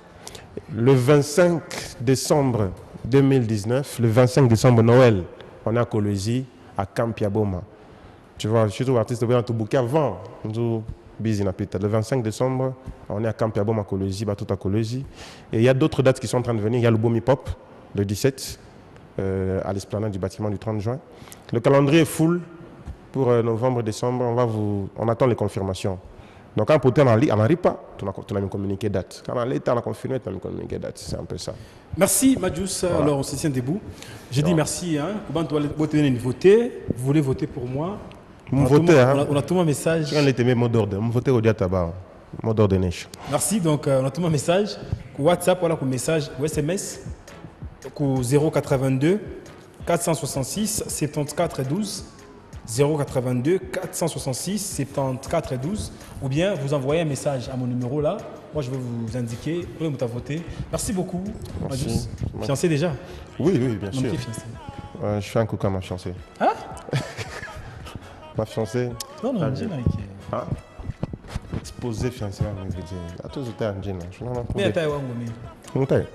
[SPEAKER 14] Le 25 décembre 2019, le 25 décembre Noël, on est à Kolwezi, à Kampiaboma. Tu vois, je suis tout artiste de Bouquet avant. Le 25 décembre, on est à Kampiaboma, à Kolwezi, tout à Kolwezi. Et il y a d'autres dates qui sont en train de venir. Il y a le Bomi Pop, le 17, à l'esplanade du bâtiment du 30 juin. Le calendrier est full pour novembre, décembre. On attend les confirmations. Donc, quand on n'arrive pas, tu as une communiqué date. Quand l'État a confirmé, tu as une communiqué date. C'est un peu ça.
[SPEAKER 4] Merci, Majus. Voilà. Alors, on se tient debout. J'ai dit merci. Comment doit voter? Vous voulez voter pour moi? On a tout mon message.
[SPEAKER 14] Quand on était mot d'ordre, on votait au Diataba. Mot d'ordre neige.
[SPEAKER 4] Merci. Donc, on a tout mon message. WhatsApp, voilà, pour message ou SMS. 082 466 74 12. 082 466 74 12, ou bien vous envoyez un message à mon numéro là. Moi, je vais vous indiquer où vous avez voté. Merci beaucoup. Merci. Fiancé déjà?
[SPEAKER 14] Oui, bien sûr. Je fais un coucou à ma fiancée.
[SPEAKER 4] Hein?
[SPEAKER 14] Ma fiancée?
[SPEAKER 4] Non, Angela.
[SPEAKER 14] Ah? Exposé fiancé, je veux dire. À tous, vous êtes Angela.
[SPEAKER 4] Mais attends,
[SPEAKER 14] où est-ce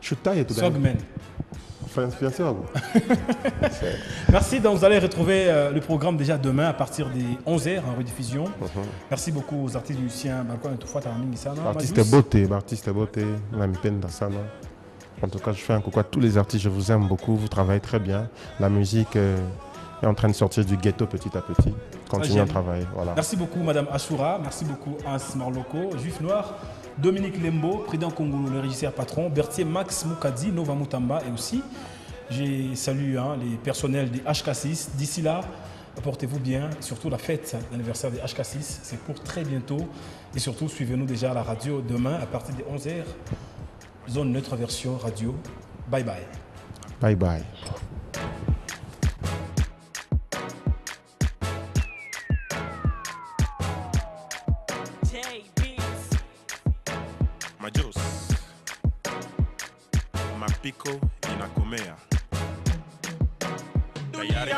[SPEAKER 14] je suis taillé tout d'abord.
[SPEAKER 4] Merci, donc vous allez retrouver le programme déjà demain à partir des 11h en rediffusion. Merci beaucoup aux artistes musiciens.
[SPEAKER 14] Artiste beauté, la peine dans ça. En tout cas, je fais un coucou à tous les artistes, je vous aime beaucoup, vous travaillez très bien. La musique est en train de sortir du ghetto petit à petit. Continuez à travailler. Voilà.
[SPEAKER 4] Merci beaucoup Madame Ashura, merci beaucoup Hans Marloko, Juif Noir, Dominique Lembo, Président Kongolo, le régisseur patron, Berthier Max Moukadi, Nova Moutamba et aussi, j'ai salué les personnels des HK6. D'ici là, portez-vous bien, surtout la fête d'anniversaire des HK6, c'est pour très bientôt. Et surtout, suivez-nous déjà à la radio demain à partir des 11h, zone neutre version radio. Bye bye.
[SPEAKER 14] Bye bye.
[SPEAKER 16] Majos, Mapiko inakomea.
[SPEAKER 13] Tayari.